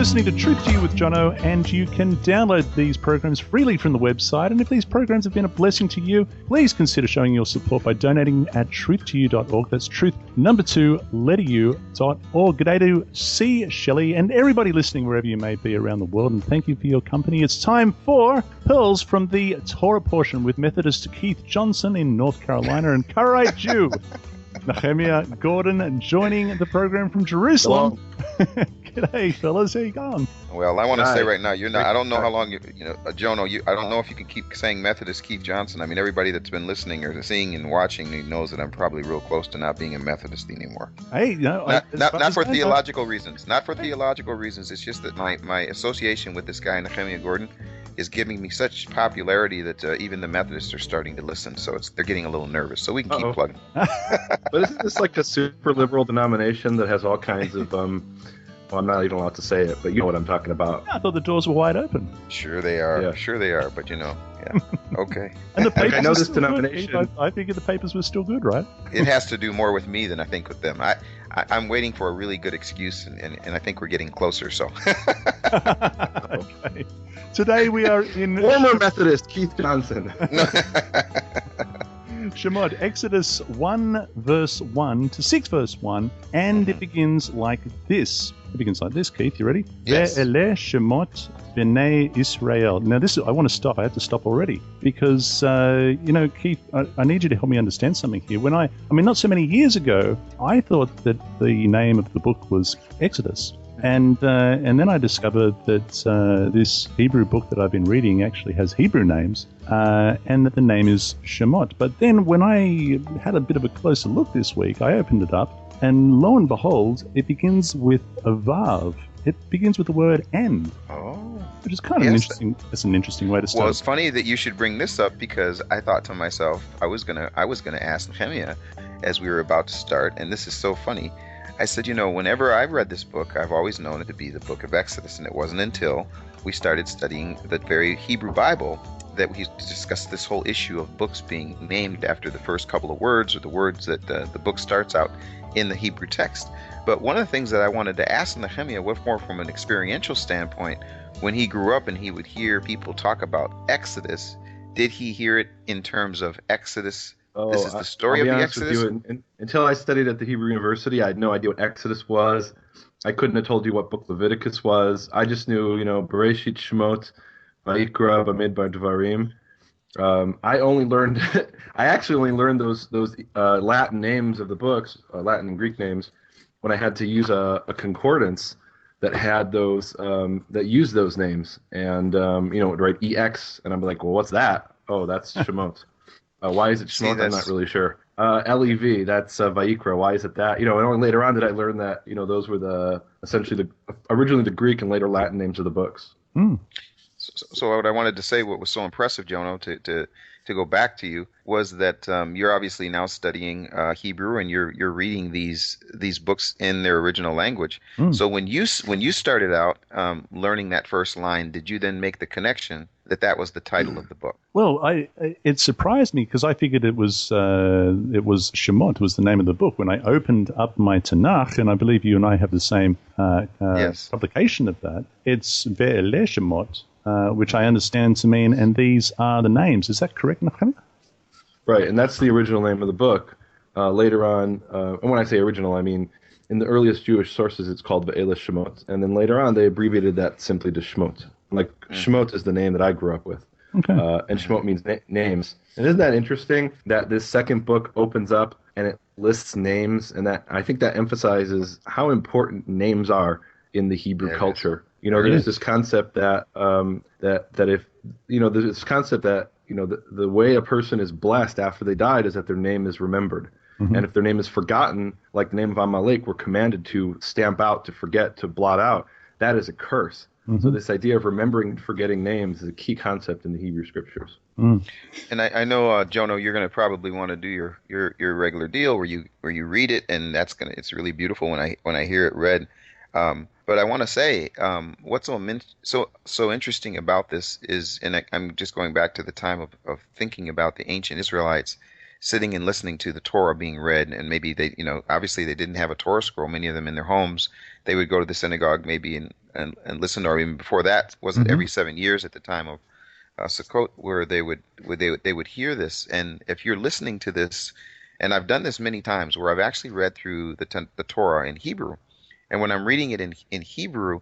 listening to Truth to You with Jono, and you can download these programs freely from the website. And if these programs have been a blessing to you, please consider showing your support by donating at truthtouyu.org. That's truth, number 2, letter U.org. G'day to C. Shelley and everybody listening wherever you may be around the world, and thank you for your company. It's time for Pearls from the Torah portion with Methodist Keith Johnson in North Carolina and Karaite Jew Nehemia Gordon joining the program from Jerusalem. G'day, fellas. How you going? Well, I want to say right now, you're not. I don't know how long Jono. I don't know if you can keep saying Methodist Keith Johnson. I mean, everybody that's been listening or seeing and watching knows that I'm probably real close to not being a Methodist anymore. Hey, no, not for theological reasons. Not for theological reasons. It's just that my association with this guy Nehemia Gordon is giving me such popularity that even the Methodists are starting to listen. So they're getting a little nervous. So we can keep plugging. But isn't this like a super liberal denomination that has all kinds of well, I'm not even allowed to say it, but you know what I'm talking about. I thought the doors were wide open. Sure they are. Yeah. Sure they are. But yeah. Okay. And the papers I know this denomination. I figured the papers were still good, right? It has to do more with me than I think with them. I'm waiting for a really good excuse, and I think we're getting closer. So. Okay. Today we are in former Methodist Keith Johnson. Shemot, Exodus 1 verse 1 to 6 verse 1, and it begins like this. It begins like this, Keith. You ready? Yes. Ve'eleh Shemot b'nei Israel. Now this is, I want to stop. I have to stop already because Keith, I need you to help me understand something here. When I mean, not so many years ago, I thought that the name of the book was Exodus. And then I discovered that this Hebrew book that I've been reading actually has Hebrew names, and that the name is Shemot. But then when I had a bit of a closer look this week, I opened it up, and lo and behold, it begins with a vav. It begins with the word "and," which is kind of interesting. It's an interesting way to start. Well, it's funny that you should bring this up because I thought to myself, I was gonna ask Nehemia as we were about to start, and this is so funny. I said, whenever I've read this book, I've always known it to be the book of Exodus, and it wasn't until we started studying the very Hebrew Bible that we discussed this whole issue of books being named after the first couple of words or the words that the book starts out in the Hebrew text. But one of the things that I wanted to ask Nehemia was more from an experiential standpoint. When he grew up and he would hear people talk about Exodus, did he hear it in terms of Exodus? This is the story of the Exodus? Until I studied at the Hebrew University, I had no idea what Exodus was. I couldn't have told you what book Leviticus was. I just knew, Bereshit, Shemot, Vayikra, Bamidbar, Devarim. I actually only learned those Latin names of the books, Latin and Greek names, when I had to use a concordance that had those, that used those names. And, would write EX, and I'm like, well, what's that? Oh, that's Shemot. Why is it Shemot? I'm not really sure. LEV, that's Vayikra. Why is it that? And only later on did I learn that, those were originally the Greek and later Latin names of the books. Mm. So what I wanted to say, what was so impressive, Jono, to go back to you, was that you're obviously now studying Hebrew and you're reading these books in their original language. Mm. So when you started out learning that first line, did you then make the connection that was the title of the book? Well, it surprised me because I figured it was Shemot was the name of the book. When I opened up my Tanakh, and I believe you and I have the same publication of that, it's Ve'eleh Shemot, which I understand to mean, and these are the names. Is that correct, Nehemia? Right, and that's the original name of the book. Later on, and when I say original, I mean in the earliest Jewish sources it's called Ve'eleh Shemot, and then later on they abbreviated that simply to Shemot. Like, Shemot is the name that I grew up with. Okay. And Shemot means names. And isn't that interesting that this second book opens up and it lists names, and that I think that emphasizes how important names are in the Hebrew culture. There's this concept that if there's this concept that the way a person is blessed after they died is that their name is remembered. Mm-hmm. And if their name is forgotten, like the name of Amalek, we're commanded to stamp out, to forget, to blot out. That is a curse. Mm-hmm. So this idea of remembering and forgetting names is a key concept in the Hebrew Scriptures. Mm. And I know, Jono, you're going to probably want to do your regular deal where you read it, and it's really beautiful when I hear it read. But I want to say what's so interesting about this is, and I'm just going back to the time of thinking about the ancient Israelites sitting and listening to the Torah being read, and maybe they, obviously they didn't have a Torah scroll, many of them in their homes. They would go to the synagogue maybe and listened, or even before that, was it every 7 years at the time of Sukkot, where they would hear this. And if you're listening to this, and I've done this many times, where I've actually read through the Torah in Hebrew, and when I'm reading it in Hebrew,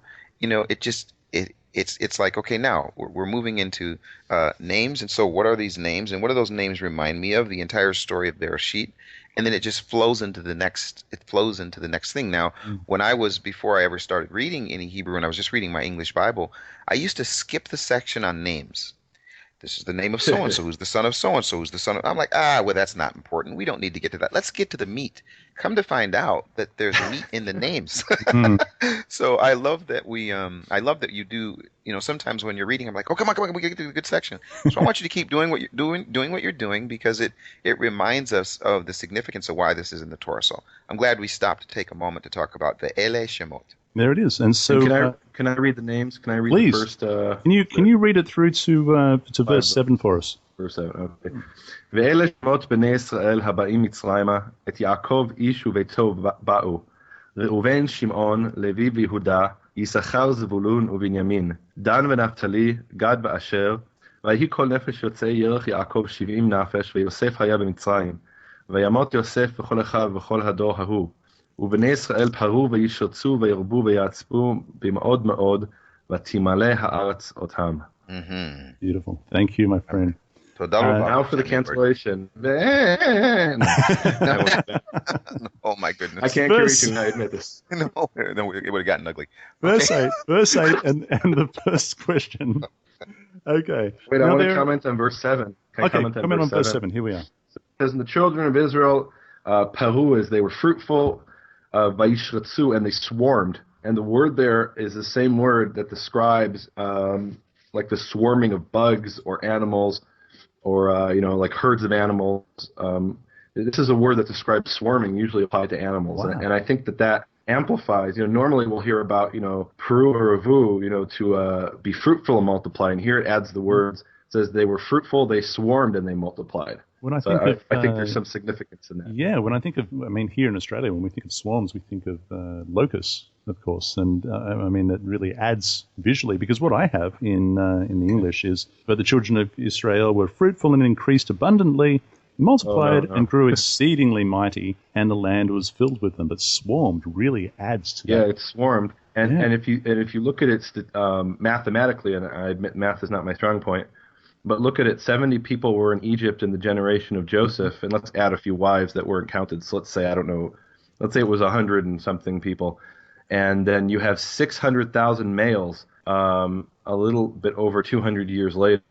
it's like, okay, now we're moving into names, and so what are these names, and what do those names remind me of? The entire story of Bereshit, and then it just flows into the next. It flows into the next thing. Now, before I ever started reading any Hebrew, and I was just reading my English Bible, I used to skip the section on names. This is the name of so-and-so, who's the son of so-and-so, who's the son of... I'm like, well, that's not important. We don't need to get to that. Let's get to the meat. Come to find out that there's meat in the names. So I love that I love that you do, sometimes when you're reading, I'm like, oh, come on, we get to the good section. So I want you to keep doing what you're doing, because it reminds us of the significance of why this is in the Torah. So I'm glad we stopped to take a moment to talk about the Ele Shemot. There it is. And so, can I read the names? Can I read please. the first? Can you read it through to verse 7 for us? Verse 7. Okay. ואלה שמות בני ישראל הבאים מצרימה, את יעקב איש וביתו באו, ראובן, שמעון, לוי ויהודה, יששכר, זבולון ובנימין, דן ונפתלי, גד ואשר, ויהי כל נפש יוצא ירך יעקב 70 נפש, ויוסף היה במצרים, וימות יוסף וכל אחיו וכל הדור ההוא. ובני ישראל פרו וישרצו וירבו ויעצבו במאוד מאוד, ותמלא הארץ אותם. Beautiful. Thank you, my friend. Now for the cancellation. Oh my goodness! I can't carry too. I admit this. No, it would have gotten ugly. Verse 8, and the first question. Okay. Wait, I want to comment on verse 7. Can I comment on verse 7? Here we are. It says, the children of Israel, paru, is they were fruitful, vayishratzu, and they swarmed. And the word there is the same word that describes like the swarming of bugs or animals, or like herds of animals. This is a word that describes swarming, usually applied to animals. Wow. And I think that amplifies. Normally we'll hear about peru or avu, to be fruitful and multiply. And here it adds the words. It says they were fruitful, they swarmed, and they multiplied. When I think there's some significance in that. Yeah, when I think of, here in Australia, when we think of swarms, we think of locusts, of course, and that really adds visually, because what I have in the English is, but the children of Israel were fruitful and increased abundantly, multiplied and grew exceedingly mighty, and the land was filled with them. But swarmed really adds to that. Yeah, it swarmed, and if you look at it mathematically, and I admit math is not my strong point. But look at it, 70 people were in Egypt in the generation of Joseph, and let's add a few wives that weren't counted. So let's say, let's say it was 100 and something people. And then you have 600,000 males a little bit over 200 years later.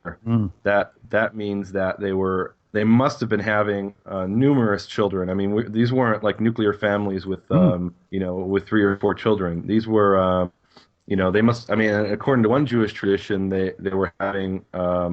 That means that they must have been having numerous children. These weren't like nuclear families with, with 3 or 4 children. These were... they must, according to one Jewish tradition, they were having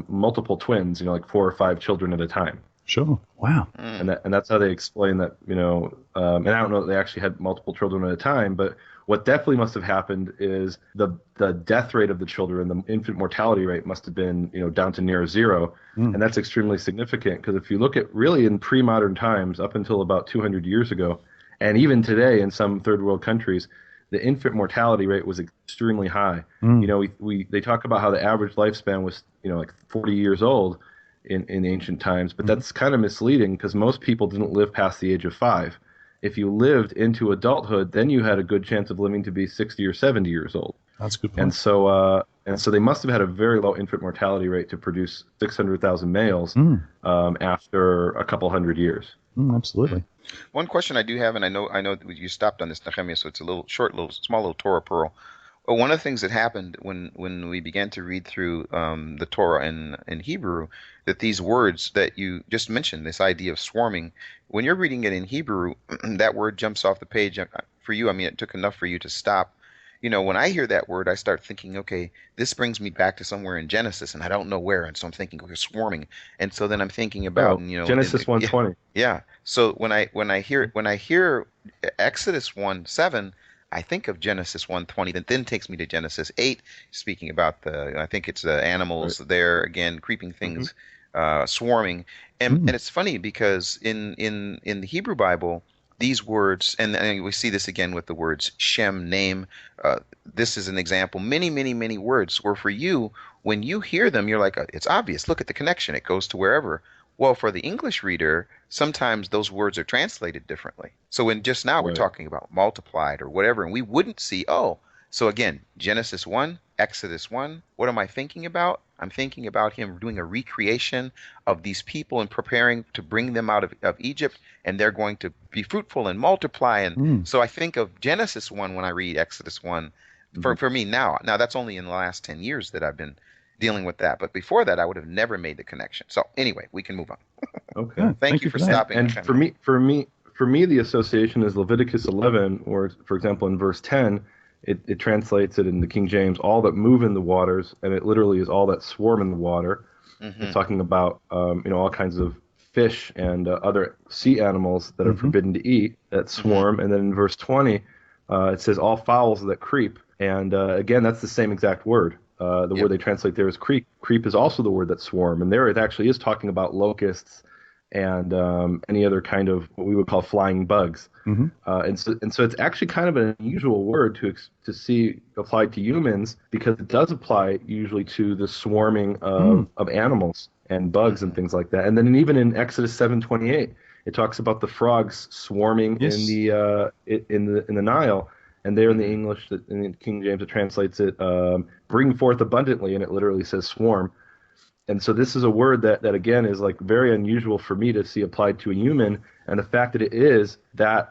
multiple twins, like 4 or 5 children at a time. Sure. Wow. And that's how they explain that, and I don't know that they actually had multiple children at a time, but what definitely must have happened is the death rate of the children, the infant mortality rate must have been, down to near zero. And that's extremely significant, because if you look at really in pre-modern times, up until about 200 years ago, and even today in some third world countries, the infant mortality rate was extremely high. They talk about how the average lifespan was, like 40 years old in ancient times, but that's kind of misleading, because most people didn't live past the age of 5. If you lived into adulthood, then you had a good chance of living to be 60 or 70 years old. That's a good point. And so they must have had a very low infant mortality rate to produce 600,000 males after a couple hundred years. Absolutely. One question I do have, and I know that you stopped on this, Nehemia, so it's a small little Torah pearl. But one of the things that happened when we began to read through the Torah in Hebrew, that these words that you just mentioned, this idea of swarming, when you're reading it in Hebrew, that word jumps off the page. For you, it took enough for you to stop. When I hear that word, I start thinking, okay, this brings me back to somewhere in Genesis, and I don't know where. And so I'm thinking, okay, swarming. And so then I'm thinking about, Genesis 1:20. Yeah. So when I hear Exodus 1:7, I think of Genesis 1:20. That then takes me to Genesis 8, speaking about I think it's animals there again, creeping things, swarming. And it's funny because in the Hebrew Bible, these words, and we see this again with the words Shem, name. This is an example. Many, many, many words where for you, when you hear them, you're like, it's obvious. Look at the connection. It goes to wherever. Well, for the English reader, sometimes those words are translated differently. So when just now we're Right. talking about multiplied or whatever, and we wouldn't see, oh, so again, Genesis 1, Exodus 1, what am I thinking about? I'm thinking about him doing a recreation of these people and preparing to bring them out of Egypt, and they're going to be fruitful and multiply. And so I think of Genesis 1 when I read Exodus 1 for me now. Now, that's only in the last 10 years that I've been dealing with that. But before that, I would have never made the connection. So anyway, we can move on. Okay. Yeah, Thank you for that. stopping. And for me, the association is Leviticus 11, where, for example, in verse 10, it translates it in the King James, all that move in the waters, and it literally is all that swarm in the water. It's talking about all kinds of fish and other sea animals that are forbidden to eat that swarm. And then in verse 20, it says all fowls that creep. And again, that's the same exact word. The word they translate there is creep. Creep is also the word that swarm. And there it actually is talking about locusts and any other kind of what we would call flying bugs. And so it's actually kind of an unusual word to see applied to humans, because it does apply usually to the swarming of animals and bugs and things like that. And then even in Exodus 7:28, it talks about the frogs swarming in the Nile. And there in the English, in the King James, it translates it, bring forth abundantly, and it literally says swarm. And so this is a word that again, is like very unusual for me to see applied to a human. And the fact that it is, that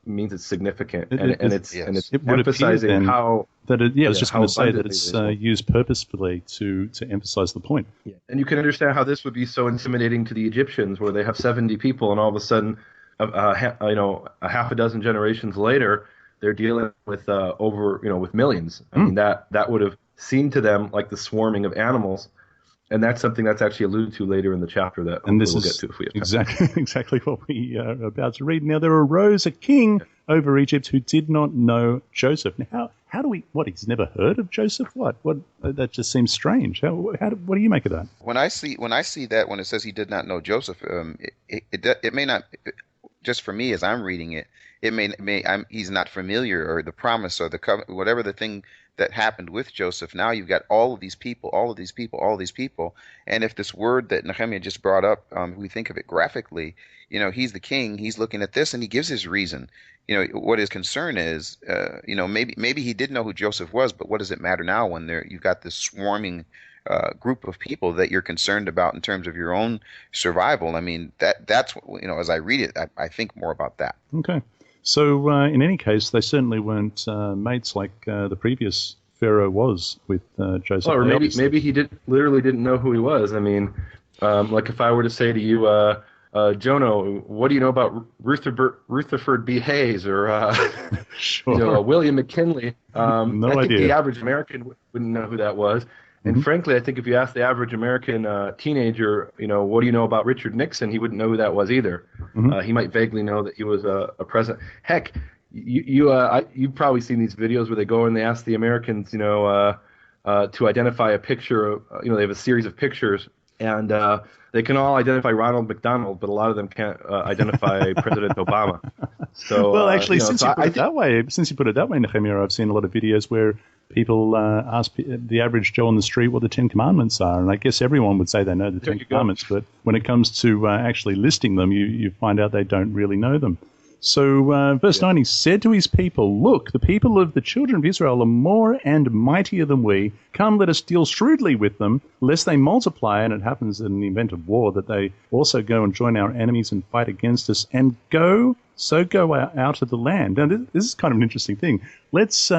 means it's significant. It's emphasizing how... I was just going to say that it's used purposefully to emphasize the point. Yeah. And you can understand how this would be so intimidating to the Egyptians, where they have 70 people, and all of a sudden, a half a dozen generations later, they're dealing with with millions. I mean, that would have seemed to them like the swarming of animals, and that's something that's actually alluded to later in the chapter that we'll get to if we have time. Exactly what we are about to read. Now there arose a king over Egypt who did not know Joseph. Now, how do we? What, he's never heard of Joseph? What? That just seems strange. What do you make of that? When I see that, when it says he did not know Joseph, it may not. Just for me, as I'm reading it, he's not familiar, or the promise, or the covenant, whatever the thing that happened with Joseph. Now you've got all of these people, and if this word that Nehemiah just brought up, we think of it graphically, he's the king, he's looking at this, and he gives his reason. What his concern is, maybe he did know who Joseph was, but what does it matter now when you've got this swarming group of people that you're concerned about in terms of your own survival? I mean, that's as I read it, I think more about that. Okay. So in any case, they certainly weren't mates like the previous Pharaoh was with Joseph. Well, or maybe he literally didn't know who he was. I mean, like if I were to say to you, Jono, what do you know about Rutherford B. Hayes or sure. William McKinley? No I think idea. the average American wouldn't know who that was. And frankly, I think if you ask the average American teenager, what do you know about Richard Nixon, he wouldn't know who that was either. He might vaguely know that he was a president. Heck, you've probably seen these videos where they go and they ask the Americans, to identify a picture. They have a series of pictures, and they can all identify Ronald McDonald, but a lot of them can't identify President Obama. So, well, actually, since you put it that way, Nehemiah, I've seen a lot of videos where people ask the average Joe on the street what the Ten Commandments are, and I guess everyone would say they know the Ten Commandments, but when it comes to actually listing them, you find out they don't really know them. So verse 9, he said to his people, look, the people of the children of Israel are more and mightier than we. Come, let us deal shrewdly with them, lest they multiply, and it happens in the event of war that they also go and join our enemies and fight against us, and go out of the land. Now, this is kind of an interesting thing. Let's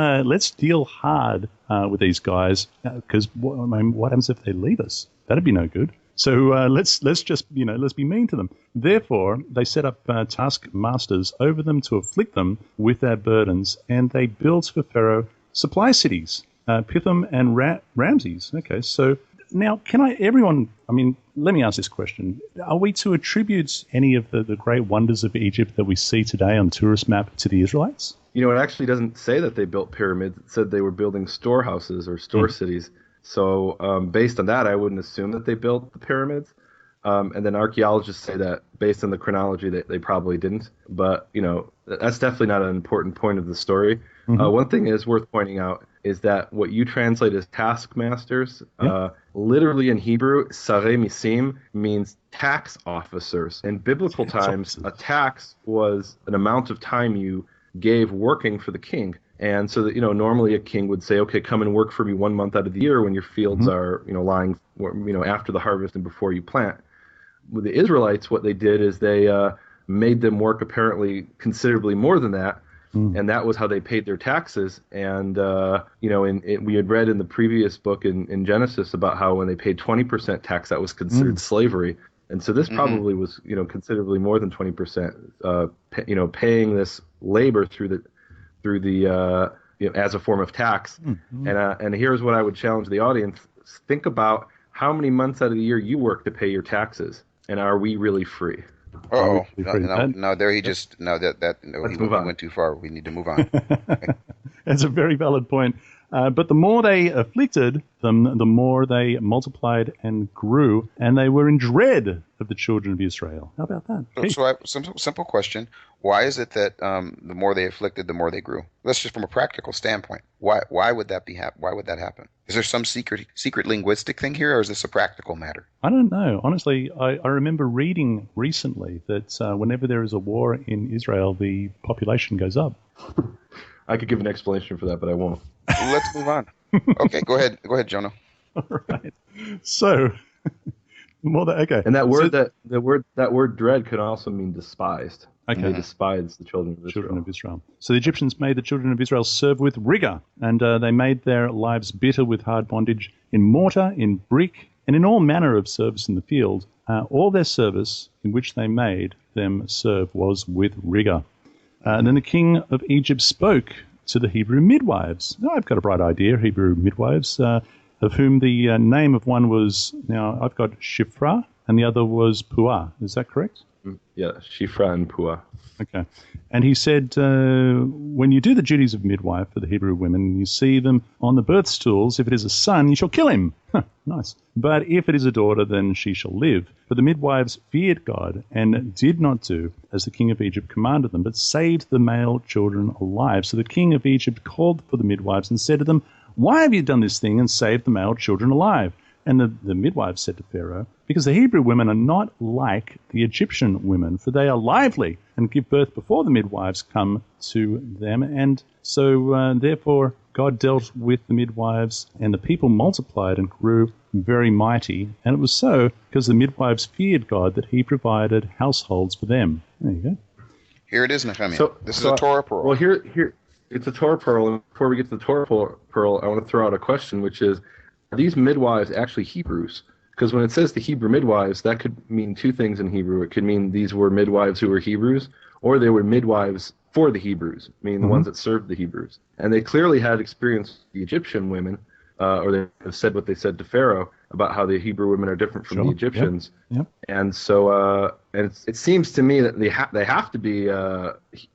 deal hard with these guys, because what happens if they leave us? That'd be no good. So let's be mean to them. Therefore, they set up taskmasters over them to afflict them with their burdens, and they built for Pharaoh supply cities, Pithom and Ramses. Okay, so now let me ask this question. Are we to attribute any of the great wonders of Egypt that we see today on tourist map to the Israelites? It actually doesn't say that they built pyramids. It said they were building storehouses or store cities. So based on that, I wouldn't assume that they built the pyramids. And then archaeologists say that based on the chronology, they probably didn't. But, that's definitely not an important point of the story. One thing is worth pointing out is that what you translate as taskmasters, literally in Hebrew, sarei misim means tax officers. In biblical times, a tax was an amount of time you gave working for the king. And so that, normally a king would say, okay, come and work for me 1 month out of the year when your fields are, lying, after the harvest and before you plant. With the Israelites, what they did is they made them work apparently considerably more than that. And that was how they paid their taxes. And, we had read in the previous book in Genesis about how when they paid 20% tax, that was considered slavery. And so this probably was, considerably more than 20%, paying this labor through the as a form of tax. And here's what I would challenge the audience. Think about how many months out of the year you work to pay your taxes. And are we really free? No, there he just no he went too far. We need to move on. That's a very valid point. But the more they afflicted them, the more they multiplied and grew, and they were in dread of the children of Israel. How about that? So I have a simple question. Why is it that the more they afflicted, the more they grew? That's just from a practical standpoint. Why would that Why would that happen? Is there some secret linguistic thing here, or is this a practical matter? I don't know. Honestly, I remember reading recently that whenever there is a war in Israel, the population goes up. I could give an explanation for that, but I won't. Let's move on. Okay, go ahead, Jono. All right. So, okay. And that word, that word dread could also mean despised. Okay. They despised the children of Israel. So the Egyptians made the children of Israel serve with rigor, and they made their lives bitter with hard bondage in mortar, in brick, and in all manner of service in the field. All their service in which they made them serve was with rigor. And then the king of Egypt spoke to the Hebrew midwives. Now, I've got a bright idea, Hebrew midwives, of whom the name of one was, now I've got Shifra, and the other was Puah. Is that correct? Yeah, Shifra and Puah. Okay. And he said, when you do the duties of midwife for the Hebrew women, you see them on the birth stools. If it is a son, you shall kill him. Nice. But if it is a daughter, then she shall live. For the midwives feared God and did not do as the king of Egypt commanded them, but saved the male children alive. So the king of Egypt called for the midwives and said to them, why have you done this thing and saved the male children alive? And the midwives said to Pharaoh, because the Hebrew women are not like the Egyptian women, for they are lively and give birth before the midwives come to them. And so therefore God dealt with the midwives, and the people multiplied and grew very mighty. And it was so because the midwives feared God that he provided households for them. There you go. Here it is, Nehemia. This is a Torah Pearl. Well, here it's a Torah Pearl. And before we get to the Torah Pearl, I want to throw out a question, which is, are these midwives actually Hebrews? Because when it says the Hebrew midwives, that could mean two things in Hebrew. It could mean these were midwives who were Hebrews, or they were midwives for the Hebrews, meaning the ones that served the Hebrews. And they clearly had experience with the Egyptian women, or they have said what they said to Pharaoh about how the Hebrew women are different from the Egyptians. Yep. And so it seems to me that they have to be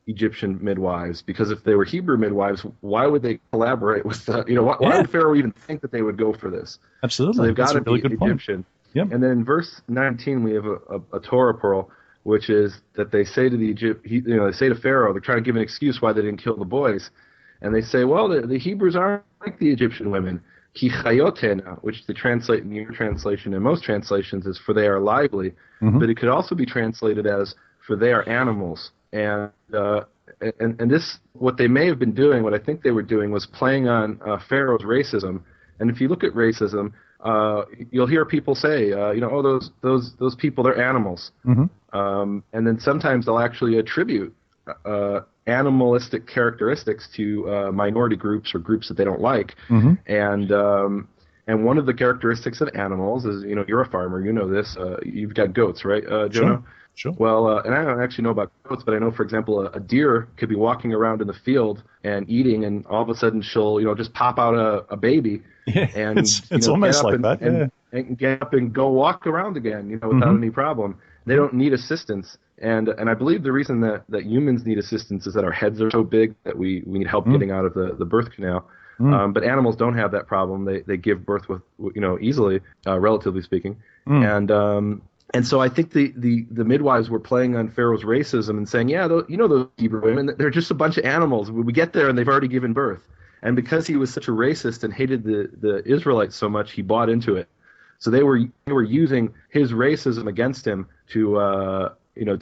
Egyptian midwives, because if they were Hebrew midwives, why would they collaborate with why would Pharaoh even think that they would go for this? Absolutely. So they've got to really be Egyptian. Yep. And then in verse 19 we have a Torah Pearl, which is that they say to they say to Pharaoh, they're trying to give an excuse why they didn't kill the boys, and they say, well, the Hebrews aren't like the Egyptian women. Ki chayotena, which they translate in your translation and most translations is for they are lively, but it could also be translated as for they are animals. And this, what they may have been doing, what I think they were doing, was playing on Pharaoh's racism. And if you look at racism, you'll hear people say, those people, they're animals. And then sometimes they'll actually attribute animalistic characteristics to minority groups or groups that they don't like. And one of the characteristics of animals is, you're a farmer, you know this. You've got goats, right, Jono? Sure. Well, and I don't actually know about goats, but I know, for example, a deer could be walking around in the field and eating, and all of a sudden she'll, just pop out a baby. Yeah, and it's almost like that. And get up and go walk around again, without any problem. They don't need assistance. And I believe the reason that humans need assistance is that our heads are so big that we need help getting out of the birth canal. But animals don't have that problem. They give birth with easily, relatively speaking. And And so I think the midwives were playing on Pharaoh's racism and saying, yeah, those Hebrew women, they're just a bunch of animals. We get there and they've already given birth. And because he was such a racist and hated the Israelites so much, he bought into it. So they were using his racism against him to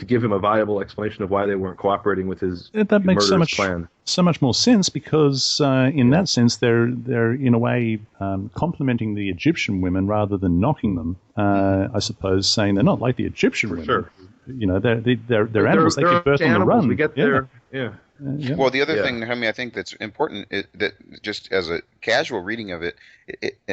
give him a viable explanation of why they weren't cooperating with his that makes plan. So much more sense, because in that sense they're in a way complimenting the Egyptian women rather than knocking them. I suppose, saying they're not like the Egyptian women. Sure. They're animals. They give birth on the run. We get there. Yeah. Well, the other thing, Nehemia, I think that's important, that just as a casual reading of it,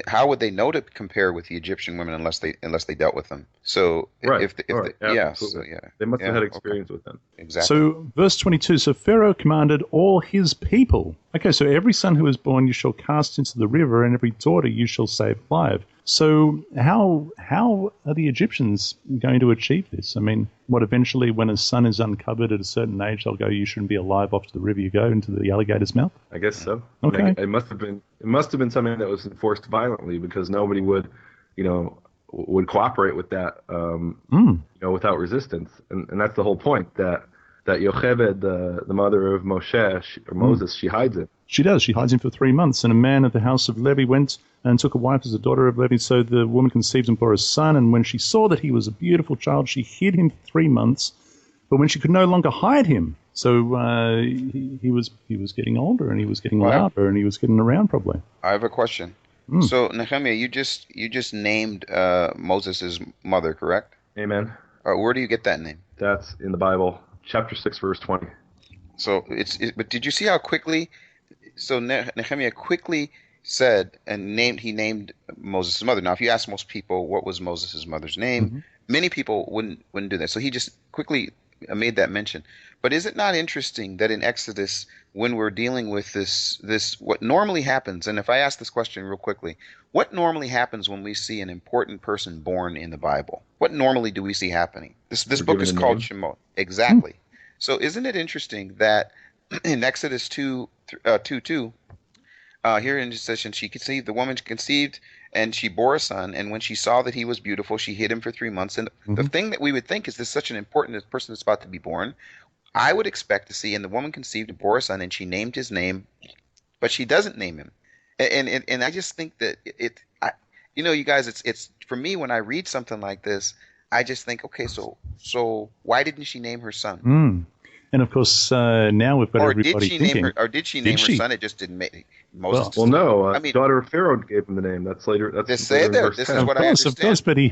how would they know to compare with the Egyptian women unless they dealt with them? So right. They must have had experience with them. Exactly. So verse 22. So Pharaoh commanded all his people. Okay, so every son who is born you shall cast into the river, and every daughter you shall save alive. So how are the Egyptians going to achieve this? I mean, eventually when a son is uncovered at a certain age, they'll go, you shouldn't be alive, off to the river you go, into the alligator's mouth? I guess so. Okay. It must have been something that was enforced violently, because nobody would cooperate with that, without resistance. And that's the whole point, that Yocheved, the mother of Moses, she hides it. She does. She hides him for 3 months. And a man of the house of Levi went and took a wife as a daughter of Levi. So the woman conceived and bore a son. And when she saw that he was a beautiful child, she hid him for 3 months. But when she could no longer hide him, so he was getting older, and he was getting louder, and he was getting around probably. I have a question. So Nehemia, you just named Moses' mother, correct? Amen. Where do you get that name? That's in the Bible, chapter 6, verse 20. So but did you see how quickly? So Nehemia quickly said he named Moses' mother. Now, if you ask most people what was Moses' mother's name, many people wouldn't do that. So he just quickly made that mention. But is it not interesting that in Exodus, when we're dealing with this what normally happens, and if I ask this question real quickly, what normally happens when we see an important person born in the Bible? What normally do we see happening? This book is called Shemot. Exactly. So isn't it interesting that in Exodus 2:2, here in this session, the woman conceived, and she bore a son, and when she saw that he was beautiful, she hid him for 3 months. And the thing that we would think is this such an important person that's about to be born, I would expect to see, and the woman conceived and bore a son, and she named his name, but she doesn't name him. And I just think that you guys, it's for me, when I read something like this, I just think, okay, so why didn't she name her son? And of course, now we've got everybody thinking. Did she name her son? It just didn't make Moses. Well, no. Daughter of Pharaoh gave him the name. That's later. That's this say there. This is what I understand. Of course, but he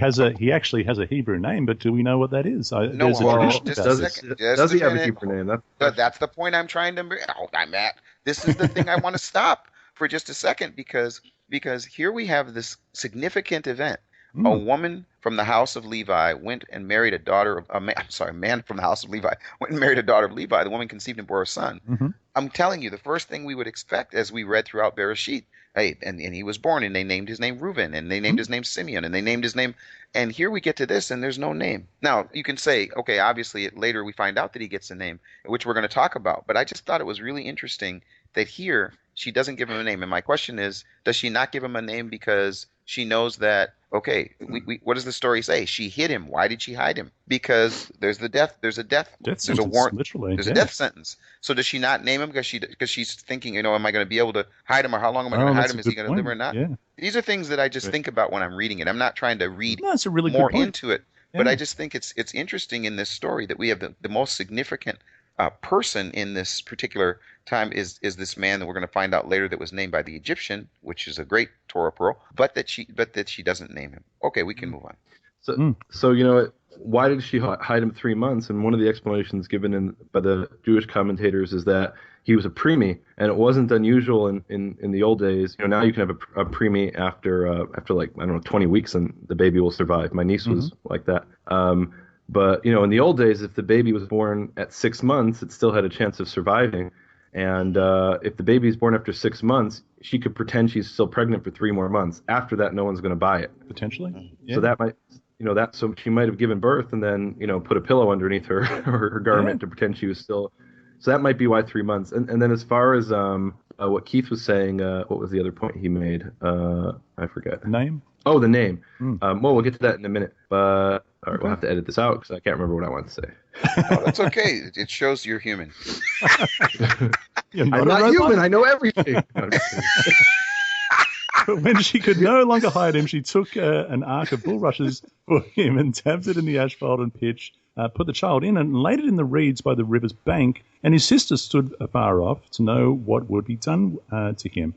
actually has a Hebrew name. But do we know what that is? No. Does he have a Hebrew name? That's the point I'm trying to. I'm at. This is the thing I want to stop for just a second, because here we have this significant event. A woman from the house of Levi went and married a man from the house of Levi went and married a daughter of Levi. The woman conceived and bore a son. I'm telling you, the first thing we would expect as we read throughout Bereshit, and he was born, and they named his name Reuben, and they named his name Simeon, and they named his name, and here we get to this, and there's no name. Now, you can say, okay, obviously later we find out that he gets a name, which we're going to talk about, but I just thought it was really interesting that here she doesn't give him a name. And my question is, does she not give him a name because she knows that, okay, what does the story say? She hid him. Why did she hide him? Because there's a death there's a warrant, literally, there's a death sentence. So does she not name him because she's thinking, am I going to be able to hide him, or how long am I going to hide him? Is he going to live or not? Yeah. These are things that I just think about when I'm reading it. I'm not trying to read that's a really more good point. into it, but I just think it's interesting in this story that we have the most significant person in this particular time is this man that we're going to find out later that was named by the Egyptian, which is a great Torah Pearl, but that she doesn't name him. Okay, we can move on. So why did she hide him 3 months? And one of the explanations given by the Jewish commentators is that he was a preemie, and it wasn't unusual in the old days. Now you can have a preemie after 20 weeks, and the baby will survive. My niece was like that. But in the old days, if the baby was born at 6 months, it still had a chance of surviving. And if the baby is born after 6 months, she could pretend she's still pregnant for 3 more months. After that, no one's going to buy it. Potentially. Yeah. So that might, so she might have given birth and then, put a pillow underneath her or her garment to pretend she was still. So that might be why 3 months. And then as far as what Keith was saying, what was the other point he made? I forget. The name? Oh, the name. Well, we'll get to that in a minute. But All right, we'll have to edit this out because I can't remember what I want to say. Oh, that's okay. It shows you're human. You're I'm not human. I know everything. No, I'm just kidding. But when she could no longer hide him, she took an ark of bulrushes for him and tapped it in the asphalt and pitch, put the child in and laid it in the reeds by the river's bank, and his sister stood afar off to know what would be done to him.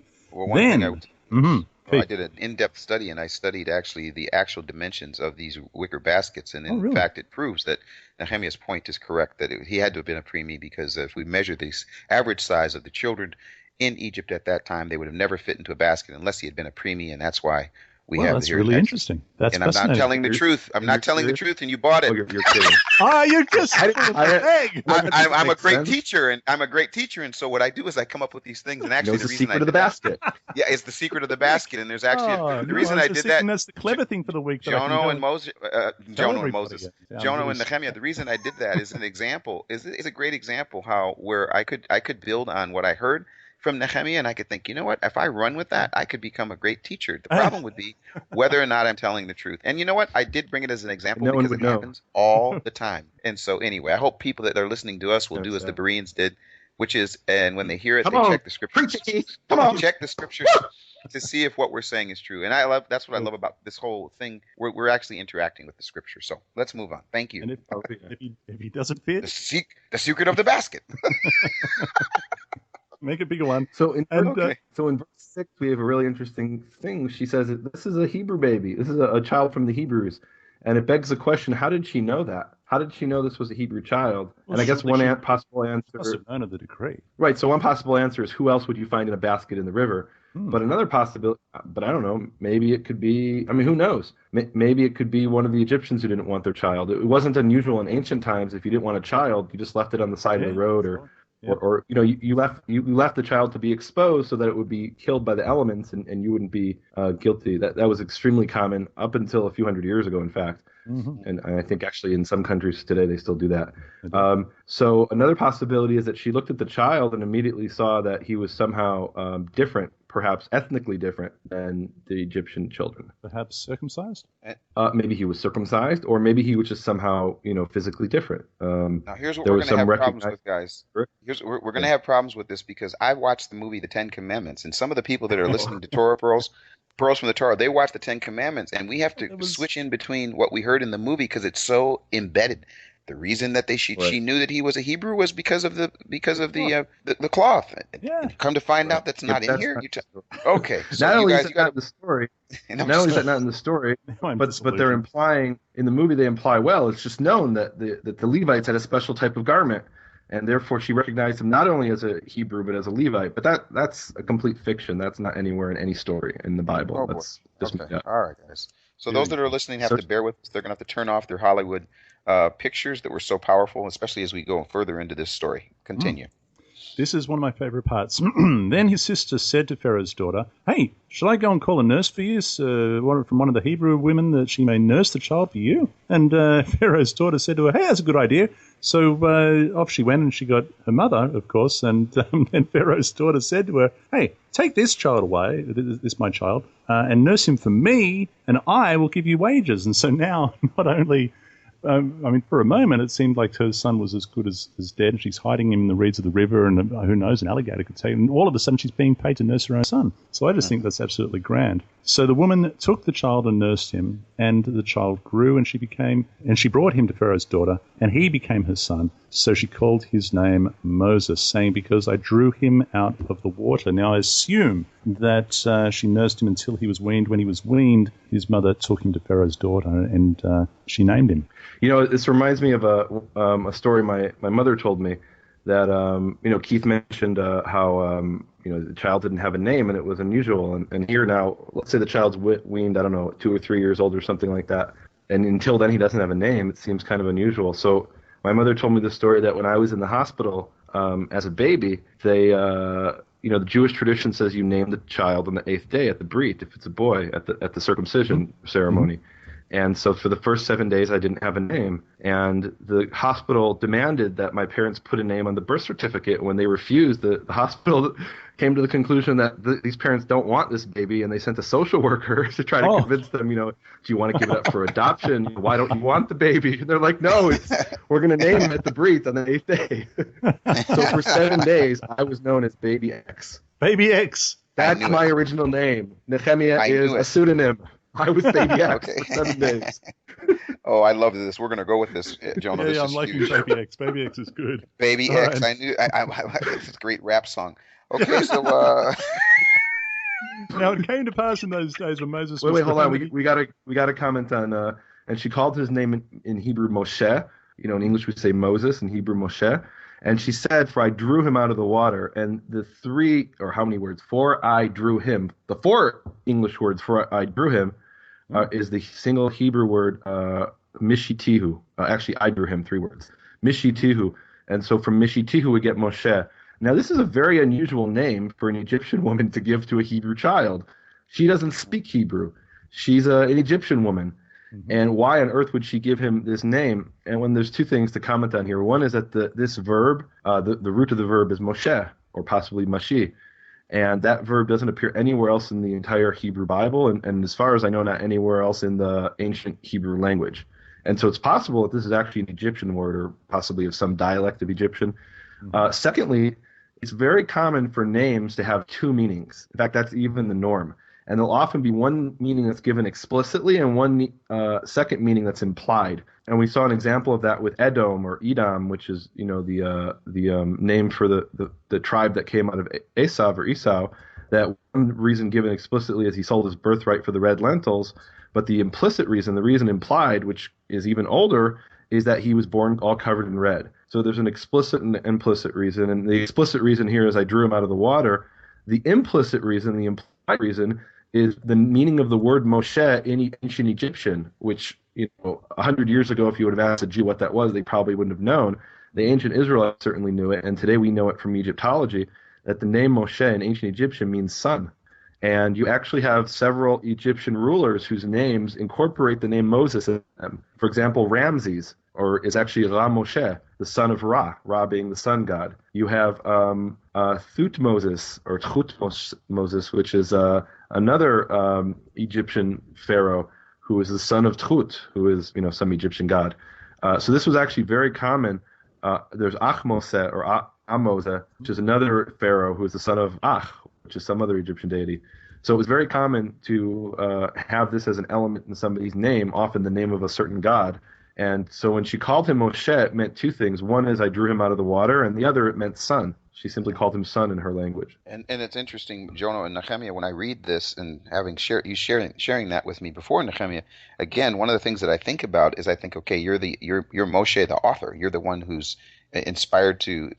Well, I did an in-depth study, and I studied actually the actual dimensions of these wicker baskets, and in fact it proves that Nehemiah's point is correct, that he had to have been a preemie, because if we measure the average size of the children in Egypt at that time, they would have never fit into a basket unless he had been a preemie, and that's why we have that's really interesting. That's and I'm not telling the truth. I'm not telling the truth, and you bought it. Oh, you're kidding. You're just I'm a great teacher, and so what I do is I come up with these things, and actually the secret of the basket. Yeah, it's the secret of the basket, and there's actually the reason I did that. That's the clever thing for the week. Jono and Nehemia. The reason I did that is an example. Is a great example where I could build on what I heard from Nehemia, and I could think, you know what? If I run with that, I could become a great teacher. The problem would be whether or not I'm telling the truth. And you know what? I did bring it as an example because it happens all the time. And so anyway, I hope people that are listening to us will do as the Bereans did, which is, and when they hear it, check the scriptures. Check the scriptures to see if what we're saying is true. And that's what I love about this whole thing. We're actually interacting with the scripture. So let's move on. Thank you. And if he doesn't fit, the secret of the basket. Make a bigger one. So in verse 6, we have a really interesting thing. She says that this is a Hebrew baby. This is a child from the Hebrews. And it begs the question, how did she know that? How did she know this was a Hebrew child? Well, and I guess one possible answer... must have known of the decree. Right, so one possible answer is, who else would you find in a basket in the river? But another possibility, but I don't know, maybe it could be, who knows? Maybe it could be one of the Egyptians who didn't want their child. It wasn't unusual in ancient times. If you didn't want a child, you just left it on the side of the road, or you left the child to be exposed so that it would be killed by the elements, and you wouldn't be guilty. That was extremely common up until a few hundred years ago, in fact. And I think actually in some countries today they still do that. So another possibility is that she looked at the child and immediately saw that he was somehow different, perhaps ethnically different than the Egyptian children. Perhaps circumcised? Maybe he was circumcised, or maybe he was just somehow, physically different. Now here's what we're going to have problems with, guys. We're going to have problems with this because I watched the movie The Ten Commandments, and some of the people that are listening to Torah Pearls from the Torah, they watch the Ten Commandments, and we have to switch in between what we heard in the movie because it's so embedded. The reason that she knew that he was a Hebrew was because of the cloth. Yeah. Come to find out that's not in here. Okay. So not only is it not in the story, not in the story, but they're implying in the movie. They imply, well, it's just known that the Levites had a special type of garment, and therefore she recognized him not only as a Hebrew but as a Levite. But that's a complete fiction. That's not anywhere in any story in the Bible. That's just all right, guys. So those that are listening have to bear with us. They're going to have to turn off their Hollywood pictures that were so powerful, especially as we go further into this story. Continue. This is one of my favorite parts. Then his sister said to Pharaoh's daughter, "Hey, shall I go and call a nurse for you, from one of the Hebrew women, that she may nurse the child for you?" And Pharaoh's daughter said to her, "Hey, that's a good idea." So off she went, and she got her mother, of course. And then Pharaoh's daughter said to her, "Hey, take this child away, this my child, and nurse him for me, and I will give you wages." And so now, not only... for a moment, it seemed like her son was as good as dead, and she's hiding him in the reeds of the river, and who knows, an alligator could take him. And all of a sudden, she's being paid to nurse her own son. So I just think that's absolutely grand. So the woman took the child and nursed him, and the child grew, and she brought him to Pharaoh's daughter, and he became her son. So she called his name Moses, saying, "Because I drew him out of the water." Now I assume that she nursed him until he was weaned. When he was weaned, his mother took him to Pharaoh's daughter, and she named him. This reminds me of a story my mother told me that, Keith mentioned how, the child didn't have a name and it was unusual. And here now, let's say the child's weaned, I don't know, 2 or 3 years old or something like that. And until then he doesn't have a name. It seems kind of unusual. So my mother told me the story that when I was in the hospital as a baby, they... the Jewish tradition says you name the child on the 8th day at the brit, if it's a boy, at the circumcision ceremony. And so for the first 7 days, I didn't have a name. And the hospital demanded that my parents put a name on the birth certificate. When they refused, the hospital came to the conclusion that these parents don't want this baby, and they sent a social worker to try to convince them, do you want to give it up for adoption? Why don't you want the baby? And they're like, no, we're going to name him at the Brit on the 8th day. So for 7 days, I was known as Baby X. Baby X. That's my original name. Nehemia is a pseudonym. I was Baby X for 7 days. Oh, I love this. We're going to go with this, Jono. Yeah, I'm liking Baby X. Baby X is good. Baby X. I knew. I it's a great rap song. Okay, so now it came to pass in those days when Moses. Wait, hold on. We gotta comment on. And she called his name in Hebrew Moshe. In English we say Moses. In Hebrew Moshe. And she said, "For I drew him out of the water." And the three, or how many words? For I drew him. The four English words for I drew him is the single Hebrew word Mishitihu. Actually, I drew him, 3 words. Mishitihu. And so from Mishitihu we get Moshe. Now, this is a very unusual name for an Egyptian woman to give to a Hebrew child. She doesn't speak Hebrew. She's an Egyptian woman. Mm-hmm. And why on earth would she give him this name? And when there's 2 things to comment on here. One is that this verb, the root of the verb is Moshe, or possibly Mashi. And that verb doesn't appear anywhere else in the entire Hebrew Bible, and as far as I know, not anywhere else in the ancient Hebrew language. And so it's possible that this is actually an Egyptian word, or possibly of some dialect of Egyptian. Mm-hmm. Secondly, it's very common for names to have 2 meanings. In fact, that's even the norm. And there'll often be one meaning that's given explicitly and one second meaning that's implied. And we saw an example of that with Edom or Edom, which is the name for the tribe that came out of Esau. That one reason given explicitly is he sold his birthright for the red lentils, but the implicit reason, the reason implied, which is even older, is that he was born all covered in red. So there's an explicit and implicit reason, and the explicit reason here is I drew him out of the water. The implicit reason, the implied reason, is the meaning of the word Moshe in ancient Egyptian, which 100 years ago, if you would have asked a Jew what that was, they probably wouldn't have known. The ancient Israelites certainly knew it, and today we know it from Egyptology, that the name Moshe in ancient Egyptian means son. And you actually have several Egyptian rulers whose names incorporate the name Moses in them. For example, Ramses, or is actually Ra Moshe, the son of Ra, Ra being the sun god. You have Thutmoses, or Thutmoses, which is another Egyptian pharaoh who is the son of Thut, who is some Egyptian god. So this was actually very common. There's Achmose, or Amose, which is another pharaoh who is the son of Ach, which is some other Egyptian deity. So it was very common to have this as an element in somebody's name, often the name of a certain god. And so when she called him Moshe, it meant 2 things. One is I drew him out of the water, and the other, it meant son. She simply called him son in her language. And it's interesting, Jono and Nehemia, when I read this and having sharing that with me before Nehemia, again, one of the things that I think about is I think, okay, you're Moshe, the author. You're the one who's inspired to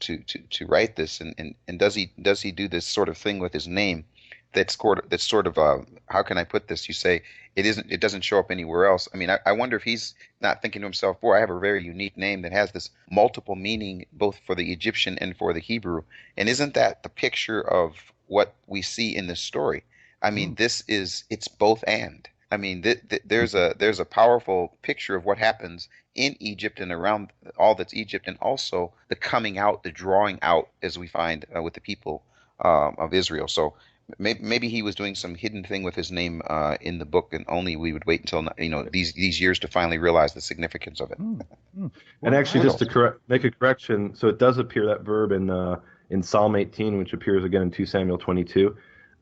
write this, and does he do this sort of thing with his name? That's sort of how can I put this? You say it doesn't show up anywhere else. I mean, I wonder if he's not thinking to himself, boy, I have a very unique name that has this multiple meaning both for the Egyptian and for the Hebrew. And isn't that the picture of what we see in this story? I mean, it's both and. I mean, there's a powerful picture of what happens in Egypt and around all that's Egypt, and also the coming out, the drawing out, as we find with the people of Israel. So maybe he was doing some hidden thing with his name in the book, and only we would wait until these years to finally realize the significance of it. And actually, just to make a correction, so it does appear, that verb in Psalm 18, which appears again in 2 Samuel 22.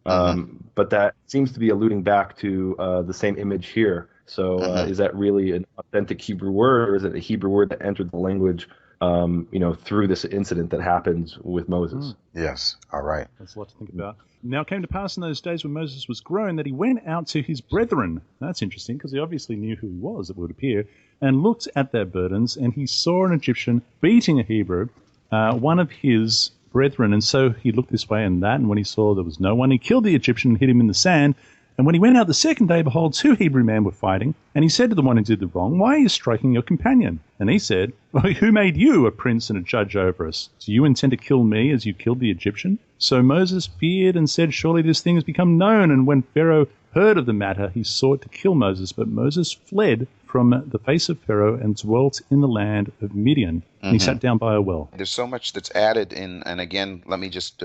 But that seems to be alluding back to the same image here. So is that really an authentic Hebrew word, or is it a Hebrew word that entered the language through this incident that happens with Moses? Yes. All right. That's a lot to think about. Now it came to pass in those days when Moses was grown that he went out to his brethren. That's interesting, because he obviously knew who he was, it would appear, and looked at their burdens, and he saw an Egyptian beating a Hebrew, one of his brethren. And so he looked this way and that, and when he saw there was no one, he killed the Egyptian and hid him in the sand. And when he went out the second day, behold, 2 Hebrew men were fighting. And he said to the one who did the wrong, why are you striking your companion? And he said, well, who made you a prince and a judge over us? Do you intend to kill me as you killed the Egyptian? So Moses feared and said, surely this thing has become known. And when Pharaoh heard of the matter, he sought to kill Moses, but Moses fled from the face of Pharaoh and dwelt in the land of Midian. And he sat down by a well. There's so much that's added in, and again, let me just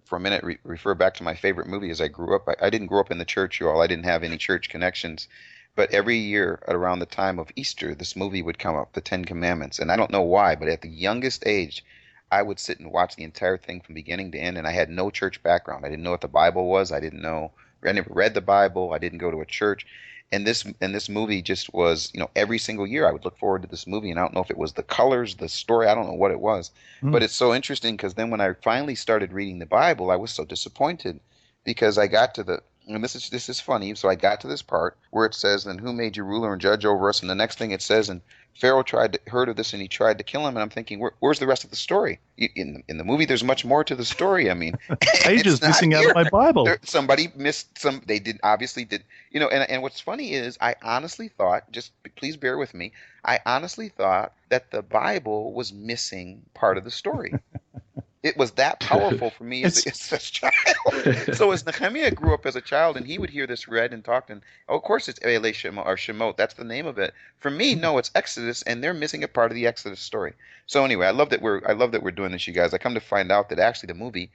for a minute refer back to my favorite movie. As I grew up, I didn't grow up in the church, y'all. I didn't have any church connections. But every year at around the time of Easter, this movie would come up, The Ten Commandments. And I don't know why, but at the youngest age, I would sit and watch the entire thing from beginning to end, and I had no church background. I didn't know what the Bible was. I never read the Bible. I didn't go to a church. And this movie just was, every single year I would look forward to this movie, and I don't know if it was the colors, the story, I don't know what it was. But it's so interesting because then when I finally started reading the Bible, I was so disappointed because I got to and this is funny. So I got to this part where it says, "And who made you ruler and judge over us?" And the next thing it says, "And Pharaoh heard of this, and he tried to kill him." And I'm thinking, where's the rest of the story? In the movie, there's much more to the story. I mean, pages missing out of my Bible. Somebody missed some. They obviously did. And what's funny is, I honestly thought, just please bear with me, I honestly thought that the Bible was missing part of the story. It was that powerful for me as a child. So as Nehemiah grew up as a child, and he would hear this read and talked, and of course it's Eleh Shemot, or Shemot. That's the name of it. For me, no, it's Exodus, and they're missing a part of the Exodus story. So anyway, I love that we're doing this, you guys. I come to find out that actually the movie,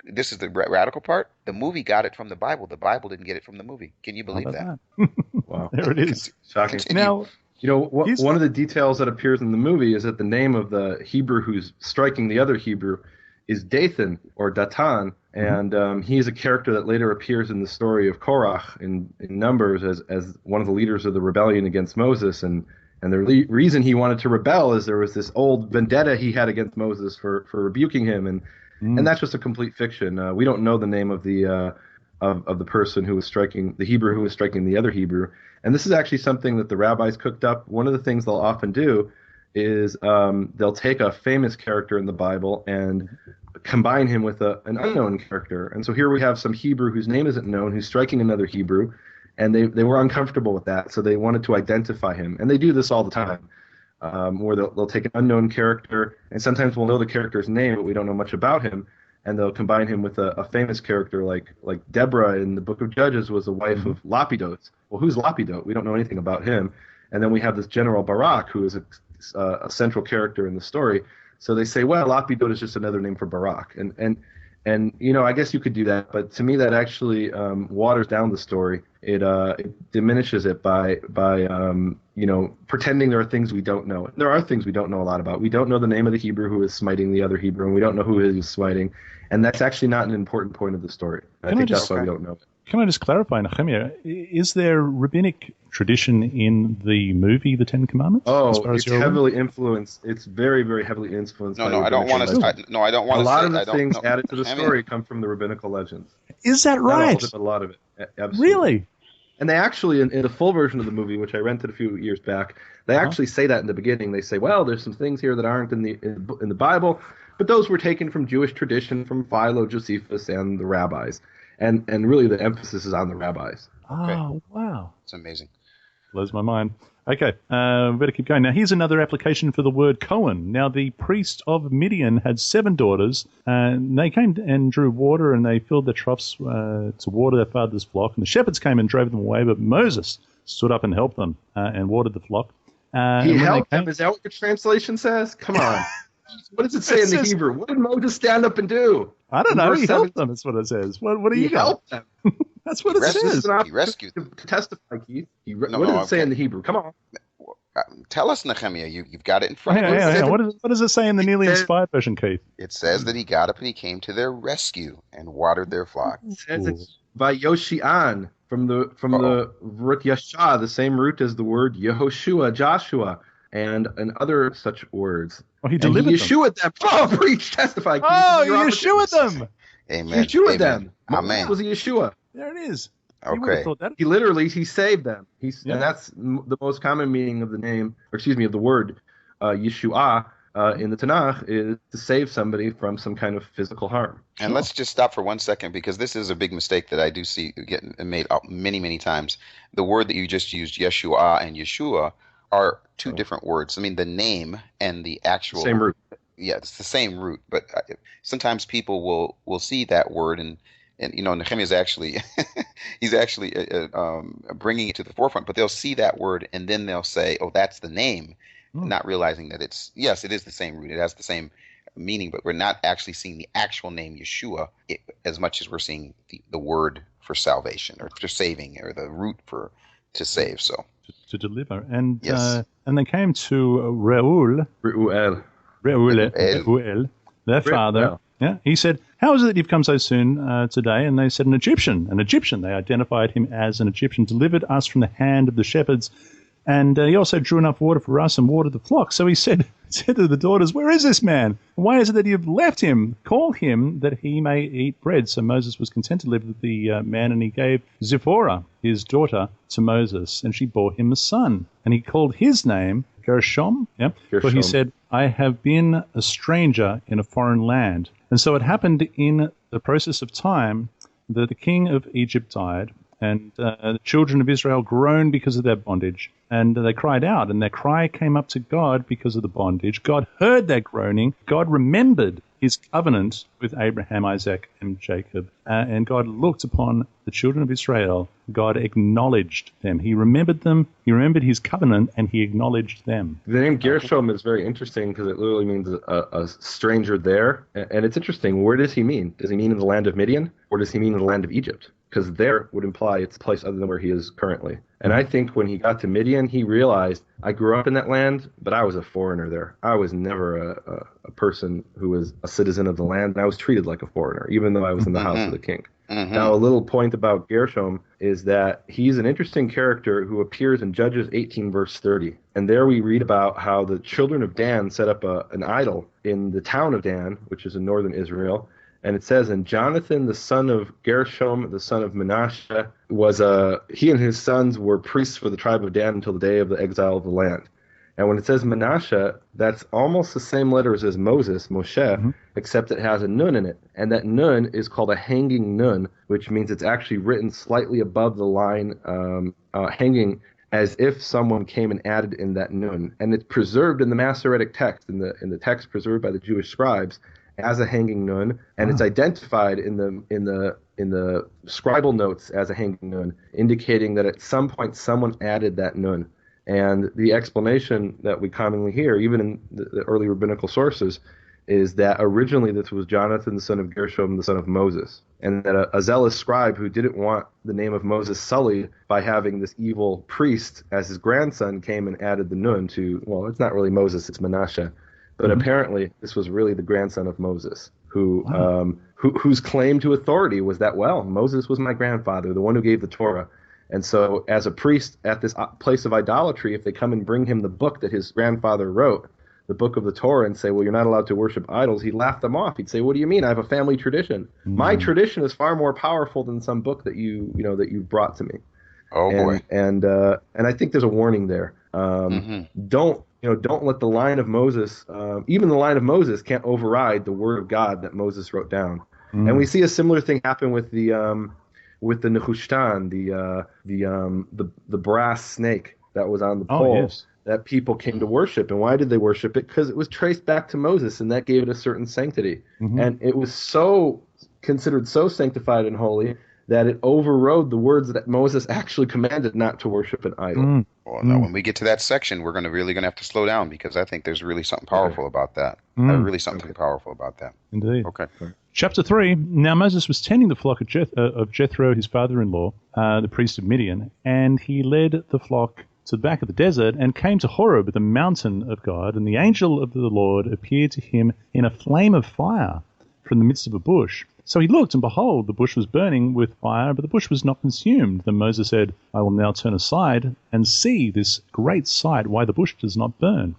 this is the radical part. The movie got it from the Bible. The Bible didn't get it from the movie. Can you believe that? Wow, there it is. Shocking. Now, one of the details that appears in the movie is that the name of the Hebrew who's striking the other Hebrew is Dathan or Datan, and he is a character that later appears in the story of Korach in Numbers as one of the leaders of the rebellion against Moses. And the reason he wanted to rebel is there was this old vendetta he had against Moses for rebuking him, and that's just a complete fiction. We don't know the name of the of the person who was striking the Hebrew who was striking the other Hebrew, and this is actually something that the rabbis cooked up. One of the things they'll often do is they'll take a famous character in the Bible and combine him with an unknown character. And so here we have some Hebrew whose name isn't known, who's striking another Hebrew, and they were uncomfortable with that, so they wanted to identify him. And they do this all the time, where they'll take an unknown character, and sometimes we'll know the character's name, but we don't know much about him, and they'll combine him with a famous character like Deborah in the book of Judges was the wife of Lapidot. Well, who's Lapidot? We don't know anything about him. And then we have this General Barak, who is a central character in the story. So they say, well, Lapidot is just another name for Barak. And I guess you could do that, but to me that actually waters down the story. It diminishes it by pretending there are things we don't know. There are things we don't know a lot about. We don't know the name of the Hebrew who is smiting the other Hebrew, and we don't know who he is smiting. And that's actually not an important point of the story. I think that's why we don't know it. Can I just clarify, Nehemia, is there rabbinic tradition in the movie The Ten Commandments? Oh, it's heavily influenced. It's very, very heavily influenced. No, I don't want to. I don't want to. A lot of the things added to the story come from the rabbinical legends. Is that right? Not all of it, a lot of it. Absolutely. Really? And they actually, in the full version of the movie, which I rented a few years back, they actually say that in the beginning. They say, well, there's some things here that aren't in the Bible, but those were taken from Jewish tradition, from Philo, Josephus, and the rabbis. And really the emphasis is on the rabbis. Oh, wow. It's amazing. Blows my mind. Okay, better keep going. Now, here's another application for the word Cohen. Now, the priest of Midian had 7 daughters, and they came and drew water, and they filled their troughs to water their father's flock. And the shepherds came and drove them away, but Moses stood up and helped them and watered the flock. He helped them? Is that what your translation says? Come on. What does it say in the Hebrew? What did Moses stand up and do? I don't know. He helped them. That's what it says. What do you got? Them. That's what it says. He rescued them. To testify, Keith. What does it say in the Hebrew? Come on. Tell us, Nehemia. You've got it in front of you. Yeah. What does it say in the nearly inspired version, Keith? It says that he got up and he came to their rescue and watered their flock. It says it's by Yoshian from the root Yasha, the same root as the word Yehoshua, Joshua, and other such words. Oh, he delivered them. Yeshua them. Oh, preach, testify. You Yeshua them. Amen. Yeshua them. Amen. Was a Yeshua. There it is. Okay. He saved them. And that's the most common meaning of the name, of the word Yeshua in the Tanakh, is to save somebody from some kind of physical harm. And let's just stop for 1 second, because this is a big mistake that I do see getting made up many, many times. The word that you just used, Yeshua and Yeshua, are two different words. I mean, the name and the actual same root. Yeah, it's the same root, but sometimes people will see that word and and Nehemiah is actually he's actually bringing it to the forefront. But they'll see that word and then they'll say, "Oh, that's the name," not realizing that yes, it is the same root. It has the same meaning, but we're not actually seeing the actual name Yeshua as much as we're seeing the word for salvation or for saving or the root for to save. So to deliver, and yes. And they came to Reuel, their father. Yeah, he said, "How is it that you've come so soon today?" And they said, "An Egyptian. An Egyptian." They identified him as an Egyptian, delivered us from the hand of the shepherds. And he also drew enough water for us and watered the flock. So he said to the daughters, "Where is this man? Why is it that you've left him? Call him that he may eat bread." So Moses was content to live with the man, and he gave Zipporah, his daughter, to Moses, and she bore him a son. And he called his name Gershom, for he said, "I have been a stranger in a foreign land." And so it happened in the process of time that the king of Egypt died, and the children of Israel groaned because of their bondage. And they cried out, and their cry came up to God because of the bondage. God heard their groaning. God remembered his covenant with Abraham, Isaac, and Jacob. And God looked upon the children of Israel. God acknowledged them. He remembered them. He remembered his covenant, and he acknowledged them. The name Gershom is very interesting because it literally means a stranger there. And it's interesting. Where does he mean? Does he mean in the land of Midian, or does he mean in the land of Egypt? Because there would imply it's a place other than where he is currently. And I think when he got to Midian, he realized, I grew up in that land, but I was a foreigner there. I was never a person who was a citizen of the land, and I was treated like a foreigner, even though I was in the house of the king. Now, a little point about Gershom is that he's an interesting character who appears in Judges 18, verse 30. And there we read about how the children of Dan set up an idol in the town of Dan, which is in northern Israel. And it says, and Jonathan, the son of Gershom, the son of Manasseh, he and his sons were priests for the tribe of Dan until the day of the exile of the land. And when it says Manasseh, that's almost the same letters as Moses, Moshe, except it has a nun in it. And that nun is called a hanging nun, which means it's actually written slightly above the line, hanging as if someone came and added in that nun. And it's preserved in the Masoretic text, in the text preserved by the Jewish scribes, as a hanging nun, and it's identified in the scribal notes as a hanging nun, indicating that at some point someone added that nun. And the explanation that we commonly hear, even in the early rabbinical sources, is that originally this was Jonathan, the son of Gershom, the son of Moses, and that a zealous scribe who didn't want the name of Moses sullied by having this evil priest as his grandson came and added the nun to, well, it's not really Moses, it's Manasseh. But apparently, this was really the grandson of Moses, whose claim to authority was that, well, Moses was my grandfather, the one who gave the Torah. And so as a priest at this place of idolatry, if they come and bring him the book that his grandfather wrote, the book of the Torah, and say, well, you're not allowed to worship idols, he'd laugh them off. He'd say, what do you mean? I have a family tradition. My tradition is far more powerful than some book that you brought to me. Oh, boy. And I think there's a warning there. Don't let the line of Moses, even the line of Moses can't override the word of God that Moses wrote down. And we see a similar thing happen with the Nehushtan, the brass snake that was on the pole that people came to worship. And why did they worship it? Because it was traced back to Moses, and that gave it a certain sanctity. And it was considered so sanctified and holy that it overrode the words that Moses actually commanded not to worship an idol. Well, now when we get to that section, we're really going to have to slow down, because I think there's really something powerful about that. Really something powerful about that. Indeed. Okay. Chapter 3. Now Moses was tending the flock of Jethro, his father-in-law, the priest of Midian, and he led the flock to the back of the desert and came to Horeb, the mountain of God, and the angel of the Lord appeared to him in a flame of fire from the midst of a bush. So he looked, and behold, the bush was burning with fire, but the bush was not consumed. Then Moses said, I will now turn aside and see this great sight, why the bush does not burn.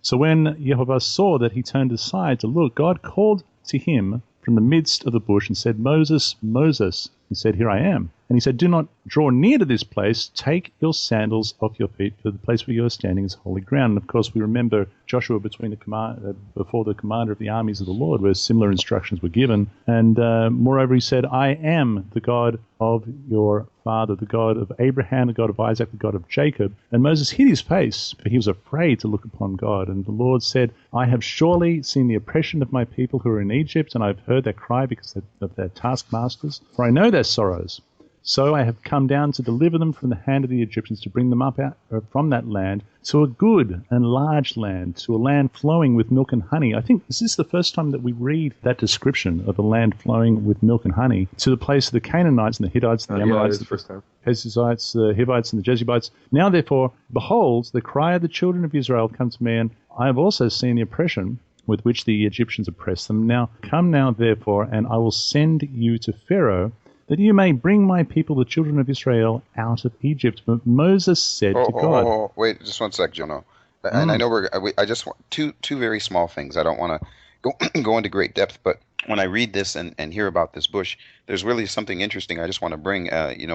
So when Jehovah saw that he turned aside to look, God called to him from the midst of the bush and said, Moses, Moses. He said, Here I am. And he said, Do not draw near to this place. Take your sandals off your feet, for the place where you are standing is holy ground. And of course, we remember Joshua before the commander of the armies of the Lord, where similar instructions were given. And moreover, he said, I am the God of your father, the God of Abraham, the God of Isaac, the God of Jacob. And Moses hid his face, for he was afraid to look upon God. And the Lord said, I have surely seen the oppression of my people who are in Egypt, and I have heard their cry because of their taskmasters, for I know their sorrows. So I have come down to deliver them from the hand of the Egyptians, to bring them up out from that land to a good and large land, to a land flowing with milk and honey. I think this is the first time that we read that description of a land flowing with milk and honey, to the place of the Canaanites and the Hittites and the Amorites, the Perizzites, the Hivites and the Jebusites. Now therefore, behold, the cry of the children of Israel come to me, and I have also seen the oppression with which the Egyptians oppress them. Now come now therefore, and I will send you to Pharaoh, that you may bring my people, the children of Israel, out of Egypt. But Moses said to God... Wait, just one sec, Jono. And I know I just want two very small things. I don't want to go into great depth, but when I read this and hear about this bush, there's really something interesting I just want to bring.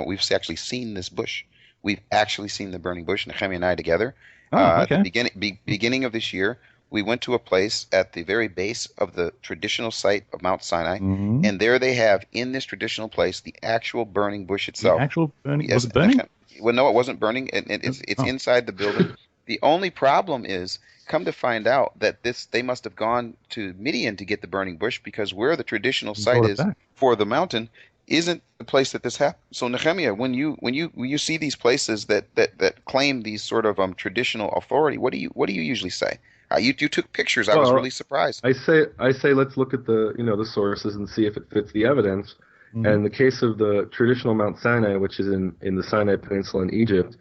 We've actually seen this bush. We've actually seen the burning bush, Nehemia and I together. Okay. At the beginning of this year, we went to a place at the very base of the traditional site of Mount Sinai, and there they have, in this traditional place, the actual burning bush itself. The actual burning? Yes, was it burning? Well, no, it wasn't burning. It's inside the building. The only problem is, come to find out that they must have gone to Midian to get the burning bush, because where the traditional site is for the mountain isn't the place that this happened. So Nehemia, when you see these places that claim these sort of traditional authority, what do you usually say? You took pictures. I was really surprised. I say let's look at the sources and see if it fits the evidence. And in the case of the traditional Mount Sinai, which is in the Sinai Peninsula in Egypt,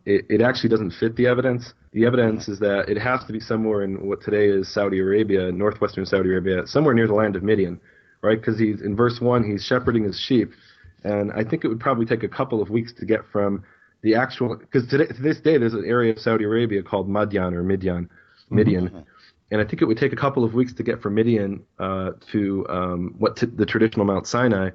it actually doesn't fit the evidence. The evidence is that it has to be somewhere in what today is Saudi Arabia, northwestern Saudi Arabia, somewhere near the land of Midian, right? Because he's in verse 1, he's shepherding his sheep, and I think it would probably take a couple of weeks to get from the actual, because to this day there's an area of Saudi Arabia called Midian, and I think it would take a couple of weeks to get from Midian to the traditional Mount Sinai,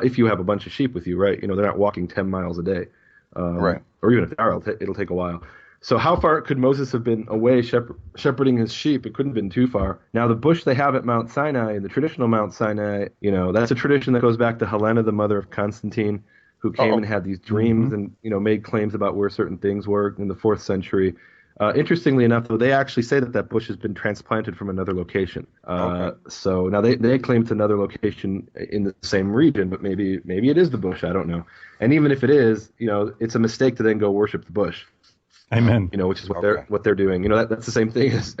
if you have a bunch of sheep with you, right? They're not walking 10 miles a day, right? Or even if they are, it'll take a while. So how far could Moses have been away shepherding his sheep? It couldn't have been too far. Now the bush they have at Mount Sinai, the traditional Mount Sinai, that's a tradition that goes back to Helena, the mother of Constantine, who came and had these dreams and made claims about where certain things were in the 4th century. Interestingly enough, though, they actually say that bush has been transplanted from another location. So now they claim it's another location in the same region, but maybe it is the bush. I don't know. And even if it is, it's a mistake to then go worship the bush. Amen. Which is what they're doing. That's the same thing as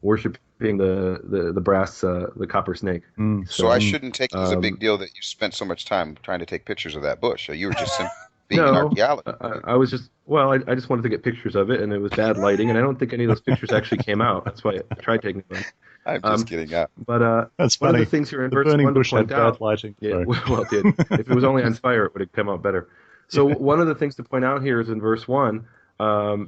worshiping the brass, the copper snake. So I shouldn't take it as a big deal that you spent so much time trying to take pictures of that bush. You were just simply being an archaeologist. I was just I just wanted to get pictures of it, and it was bad lighting, and I don't think any of those pictures actually came out. That's why I tried taking them. I'm just kidding. But that's one funny. of the things here in the verse burning 1 bush to point had out, bad lighting. yeah, well, it did. If it was only on fire, it would have come out better. So one of the things to point out here is in verse 1,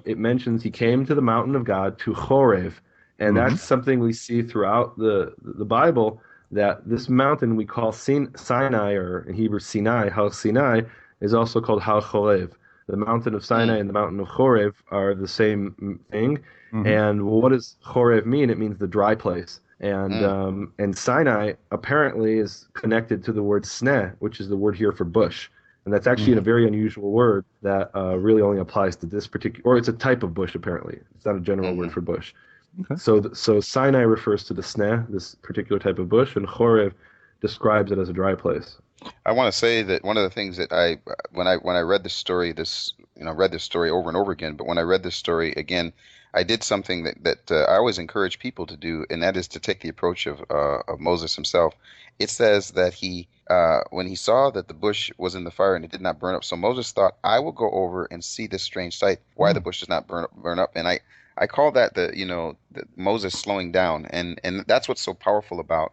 it mentions he came to the mountain of God, to Horeb, and that's something we see throughout the Bible, that this mountain we call Sinai, or in Hebrew Sinai, Har Sinai, is also called Har Horeb. The mountain of Sinai and the mountain of Horeb are the same thing. And what does Horeb mean? It means the dry place. And Sinai apparently is connected to the word sneh, which is the word here for bush. And that's actually a very unusual word that really only applies to this particular, or it's a type of bush apparently. It's not a general word for bush. Okay. So Sinai refers to the sneh, this particular type of bush, and Horeb describes it as a dry place. I want to say that one of the things that when I read this story, read this story over and over again, but when I read this story again, I did something that I always encourage people to do, and that is to take the approach of Moses himself. It says that when he saw that the bush was in the fire and it did not burn up, so Moses thought, I will go over and see this strange sight, why the bush does not burn up. And I call that the Moses slowing down, and that's what's so powerful about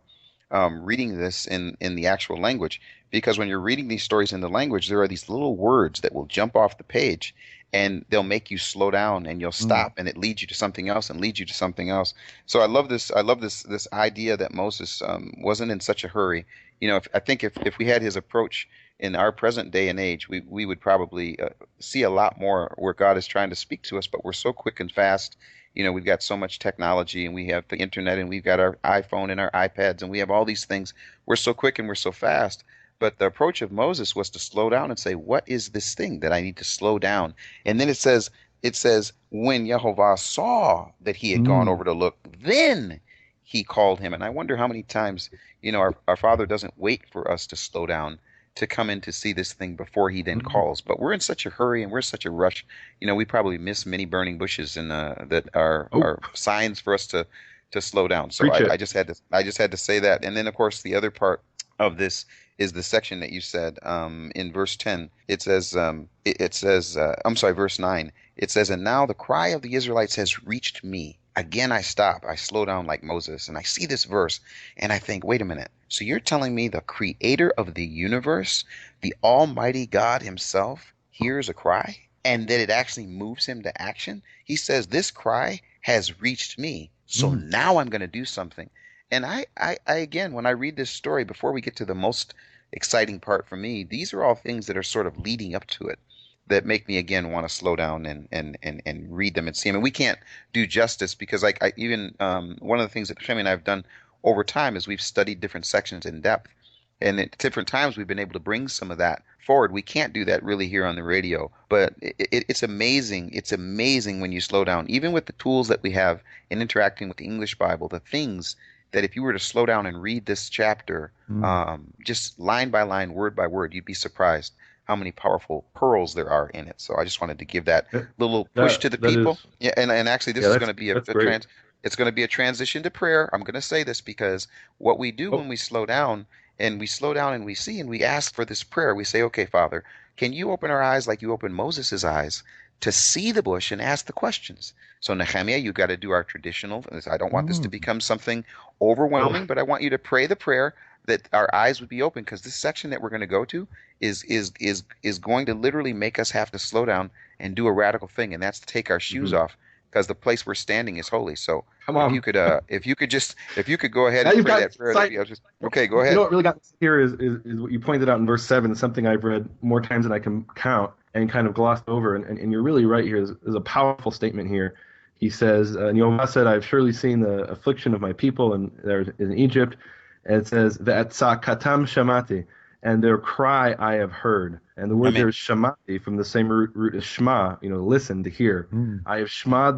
reading this in the actual language, because when you're reading these stories in the language, there are these little words that will jump off the page and they'll make you slow down and you'll stop and it leads you to something else and leads you to something else. So I love this idea that Moses wasn't in such a hurry. I think if we had his approach in our present day and age, we would probably see a lot more where God is trying to speak to us, but we're so quick and fast. We've got so much technology, and we have the internet, and we've got our iPhone and our iPads, and we have all these things. We're so quick and we're so fast. But the approach of Moses was to slow down and say, what is this thing that I need to slow down? And then it says, when Yehovah saw that he had gone over to look, then he called him. And I wonder how many times, our Father doesn't wait for us to slow down to come in to see this thing before he then calls. But we're in such a hurry and we're in such a rush. We probably miss many burning bushes and that are signs for us to slow down. So I just had to say that. And then of course the other part of this is the section that you said in verse 10. It says verse 9. It says, and now the cry of the Israelites has reached me. Again, I stop. I slow down like Moses, and I see this verse, and I think, wait a minute. So you're telling me the creator of the universe, the almighty God himself, hears a cry, and that it actually moves him to action? He says, this cry has reached me, so now I'm going to do something. And I again, when I read this story, before we get to the most exciting part for me, these are all things that are sort of leading up to it, that make me again want to slow down and read them and see them. And we can't do justice because I even one of the things that Shemi and I have done over time is we've studied different sections in depth, and at different times we've been able to bring some of that forward. We can't do that really here on the radio, but it's amazing. It's amazing when you slow down, even with the tools that we have in interacting with the English Bible, the things that if you were to slow down and read this chapter, just line by line, word by word, you'd be surprised how many powerful pearls there are in it. So I just wanted to give that little push to the people. And actually, this is going to be it's going to be a transition to prayer. I'm going to say this because what we do when we slow down and we see and we ask for this prayer, we say, okay, Father, can you open our eyes like you opened Moses' eyes to see the bush and ask the questions? So Nehemia, you got to do our traditional. I don't want this to become something overwhelming, but I want you to pray the prayer that our eyes would be open, because this section that we're going to go to is going to literally make us have to slow down and do a radical thing, and that's to take our shoes off, because the place we're standing is holy. So if you could go ahead and pray that prayer. Okay, go ahead. What really got here is what you pointed out in verse 7, something I've read more times than I can count and kind of glossed over, and you're really right here. There's a powerful statement here. He says, and Yehovah said, I've surely seen the affliction of my people in Egypt. And it says, Ve'atzakatam shamati, and their cry I have heard. And the word there is shamati, from the same root as shema, listen, to hear. I have shma'd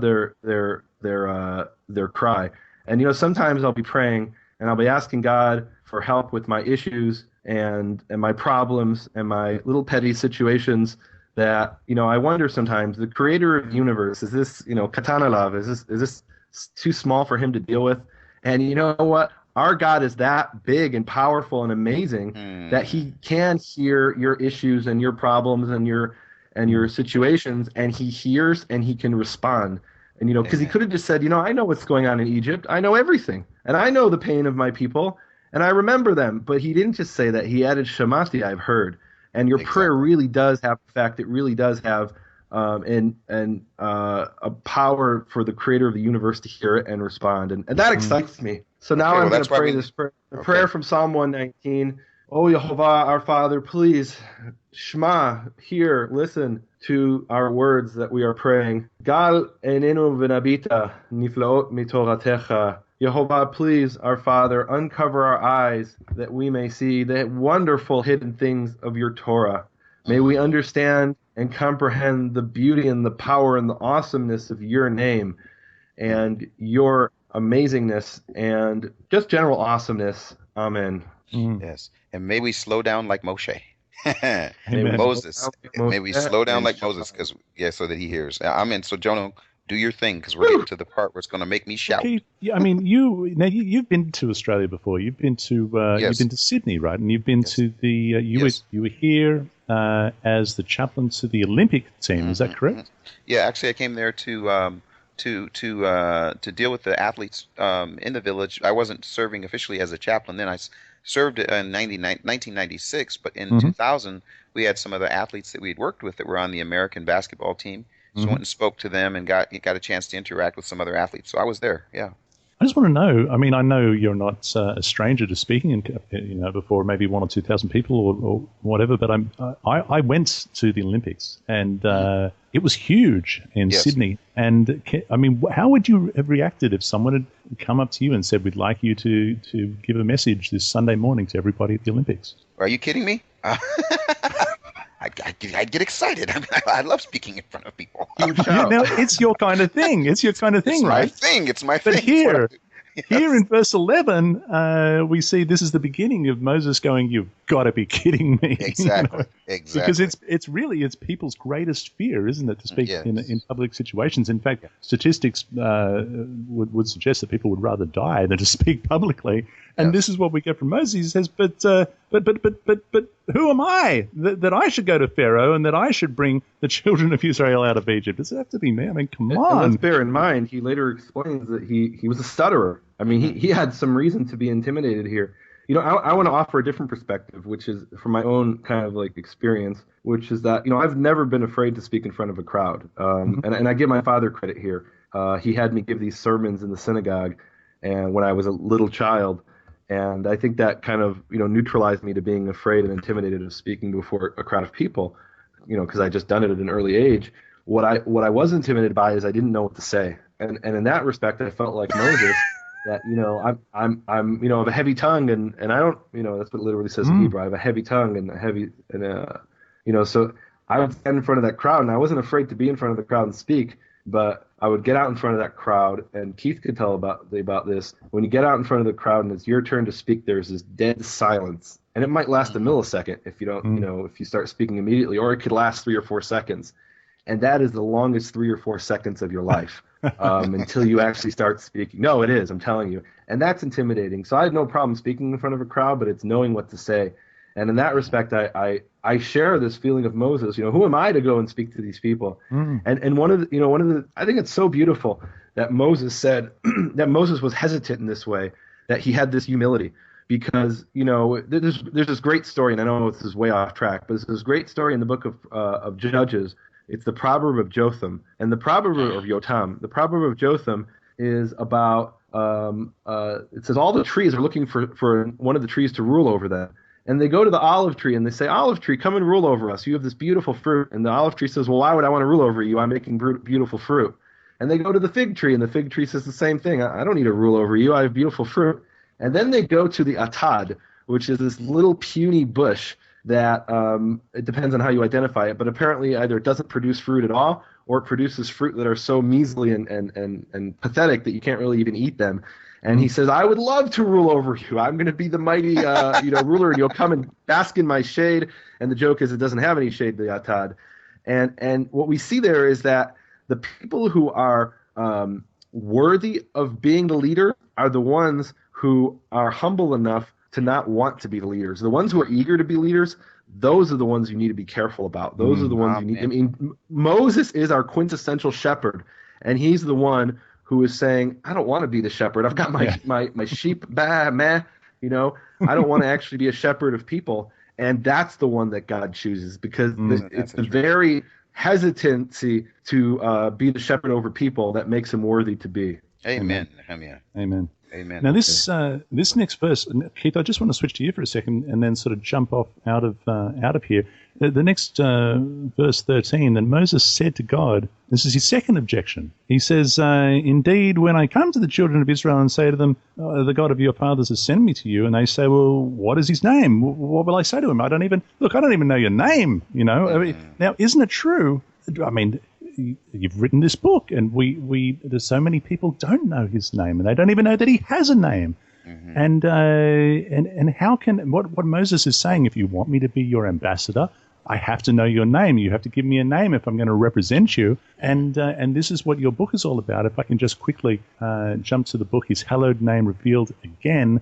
their cry. And sometimes I'll be praying and I'll be asking God for help with my issues and my problems and my little petty situations that, I wonder sometimes, the creator of the universe, is this, katanalav, is this too small for him to deal with? And you know what? Our God is that big and powerful and amazing that he can hear your issues and your problems and your situations, and he hears and he can respond. And, because he could have just said, I know what's going on in Egypt. I know everything. And I know the pain of my people. And I remember them. But he didn't just say that. He added, Shamati, I've heard. And your prayer really does have the fact, it really does have a power for the creator of the universe to hear it and respond. And that excites me. So now I'm going to pray this prayer. The prayer from Psalm 119. Oh, Yehovah, our Father, please, Shema, hear, listen to our words that we are praying. Gal enenu v'nabita niflaot mitoratecha. Yehovah, please, our Father, uncover our eyes that we may see the wonderful hidden things of your Torah. May we understand and comprehend the beauty and the power and the awesomeness of your name and your amazingness and just general awesomeness. Amen. Yes. And may we slow down like Moshe. Moses. May we slow down like Moses, so that he hears. Amen. So Jono, do your thing, because we're getting to the part where it's going to make me shout. Okay, yeah, I mean, you've been to Australia before. You've been to Sydney, right? And you've been to the you were here as the chaplain to the Olympic team. Is that correct? Yeah, actually, I came there to deal with the athletes in the village. I wasn't serving officially as a chaplain then. I served in 1996, but in 2000 we had some of the athletes that we had worked with that were on the American basketball team. So I went and spoke to them and got a chance to interact with some other athletes. So I was there. Yeah. I just want to know. I mean, I know you're not a stranger to speaking, before maybe 1,000 or 2,000 people or whatever. But I went to the Olympics, and it was huge in Sydney. And I mean, how would you have reacted if someone had come up to you and said, "We'd like you to give a message this Sunday morning to everybody at the Olympics"? Are you kidding me? I'd get excited. I love speaking in front of people. Now, it's your kind of thing. It's your kind of thing, right? It's my thing. But here in verse 11, we see this is the beginning of Moses going, "You've got to be kidding me." Exactly. Because it's people's greatest fear, isn't it, to speak in public situations. In fact, statistics would suggest that people would rather die than to speak publicly. And this is what we get from Moses. He says, but who am I that I should go to Pharaoh and that I should bring the children of Israel out of Egypt? Does it have to be me? I mean, come on. And let's bear in mind, he later explains that he was a stutterer. I mean, he had some reason to be intimidated here. You know, I want to offer a different perspective, which is from my own kind of like experience, which is that, I've never been afraid to speak in front of a crowd. And I give my father credit here. He had me give these sermons in the synagogue and when I was a little child. And I think that kind of, neutralized me to being afraid and intimidated of speaking before a crowd of people, because I just done it at an early age. What I was intimidated by is I didn't know what to say. And in that respect, I felt like Moses, that, I'm of a heavy tongue and I don't, that's what it literally says in Hebrew. I have a heavy tongue so I would stand in front of that crowd, and I wasn't afraid to be in front of the crowd and speak, but I would get out in front of that crowd, and Keith could tell about this. When you get out in front of the crowd and it's your turn to speak, there's this dead silence, and it might last a millisecond if you don't, if you start speaking immediately, or it could last 3 or 4 seconds, and that is the longest 3 or 4 seconds of your life until you actually start speaking. No, it is. I'm telling you, and that's intimidating. So I had no problem speaking in front of a crowd, but it's knowing what to say, and in that respect, I share this feeling of Moses. Who am I to go and speak to these people? And one of the I think it's so beautiful that Moses said that Moses was hesitant in this way, that he had this humility, because there's this great story, and I know this is way off track, but there's this great story in the book of Judges. It's the proverb of Jotham, and the proverb of Yotam. The proverb of Jotham is about it says all the trees are looking for one of the trees to rule over them. And they go to the olive tree and they say, "Olive tree, come and rule over us. You have this beautiful fruit." And the olive tree says, "Well, why would I want to rule over you? I'm making beautiful fruit." And they go to the fig tree, and the fig tree says the same thing. "I don't need to rule over you. I have beautiful fruit." And then they go to the atad, which is this little puny bush that it depends on how you identify it, but apparently either it doesn't produce fruit at all, or it produces fruit that are so measly and pathetic that you can't really even eat them. And he says, "I would love to rule over you. I'm going to be the mighty, ruler, and you'll come and bask in my shade." And the joke is it doesn't have any shade, the atad. And what we see there is that the people who are worthy of being the leader are the ones who are humble enough to not want to be the leaders. The ones who are eager to be leaders, those are the ones you need to be careful about. Those are the ones you need. I mean, Moses is our quintessential shepherd, and he's the one who is saying, "I don't want to be the shepherd. I've got my sheep, meh. I don't want to actually be a shepherd of people." And that's the one that God chooses, because it's the very hesitancy to be the shepherd over people that makes him worthy to be. Amen. Amen. Amen. Now, this next verse, Keith, I just want to switch to you for a second and then sort of jump off out of here. The next verse 13, and Moses said to God, this is his second objection. He says, "Indeed, when I come to the children of Israel and say to them, the God of your fathers has sent me to you," and they say, "Well, what is his name? What will I say to him? I don't even know your name." I mean, now, isn't it true? I mean, you've written this book, and there's so many people don't know his name, and they don't even know that he has a name. And how can what Moses is saying? If you want me to be your ambassador, I have to know your name. You have to give me a name if I'm going to represent you. And this is what your book is all about. If I can just quickly jump to the book, His Hallowed Name Revealed Again,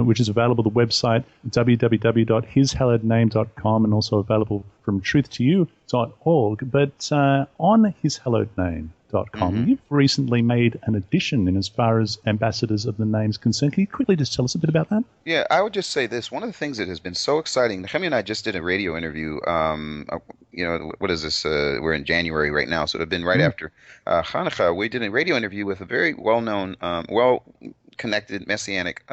which is available at the website www.hishallowedname.com, and also available from truthtoyou.org. But on hishallowedname.com, you've recently made an addition in as far as ambassadors of the name's concerned. Can you quickly just tell us a bit about that? Yeah, I would just say this. One of the things that has been so exciting, Nehemia and I just did a radio interview, what is this? We're in January right now, so it would have been right after Hanukkah. We did a radio interview with a very well-known, well-connected Messianic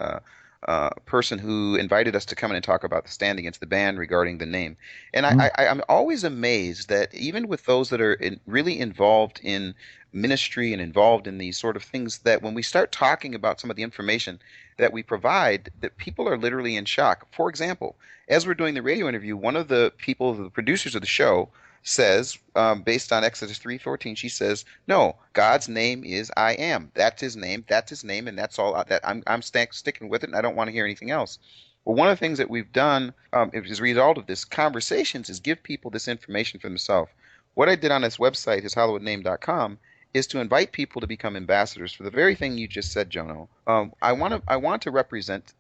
person who invited us to come in and talk about the stand against the ban regarding the name. And I'm always amazed that even with those that are really involved in ministry and involved in these sort of things, that when we start talking about some of the information that we provide, that people are literally in shock. For example, as we're doing the radio interview, one of the people, the producers of the show, says, based on Exodus 3:14, she says, "No, God's name is I am. That's His name. That's His name, and that's all. That I'm sticking with it, and I don't want to hear anything else." Well, one of the things that we've done as a result of this conversations is give people this information for themselves. What I did on this website, hisHallowedName.com, is to invite people to become ambassadors for the very thing you just said, Jono. I want to represent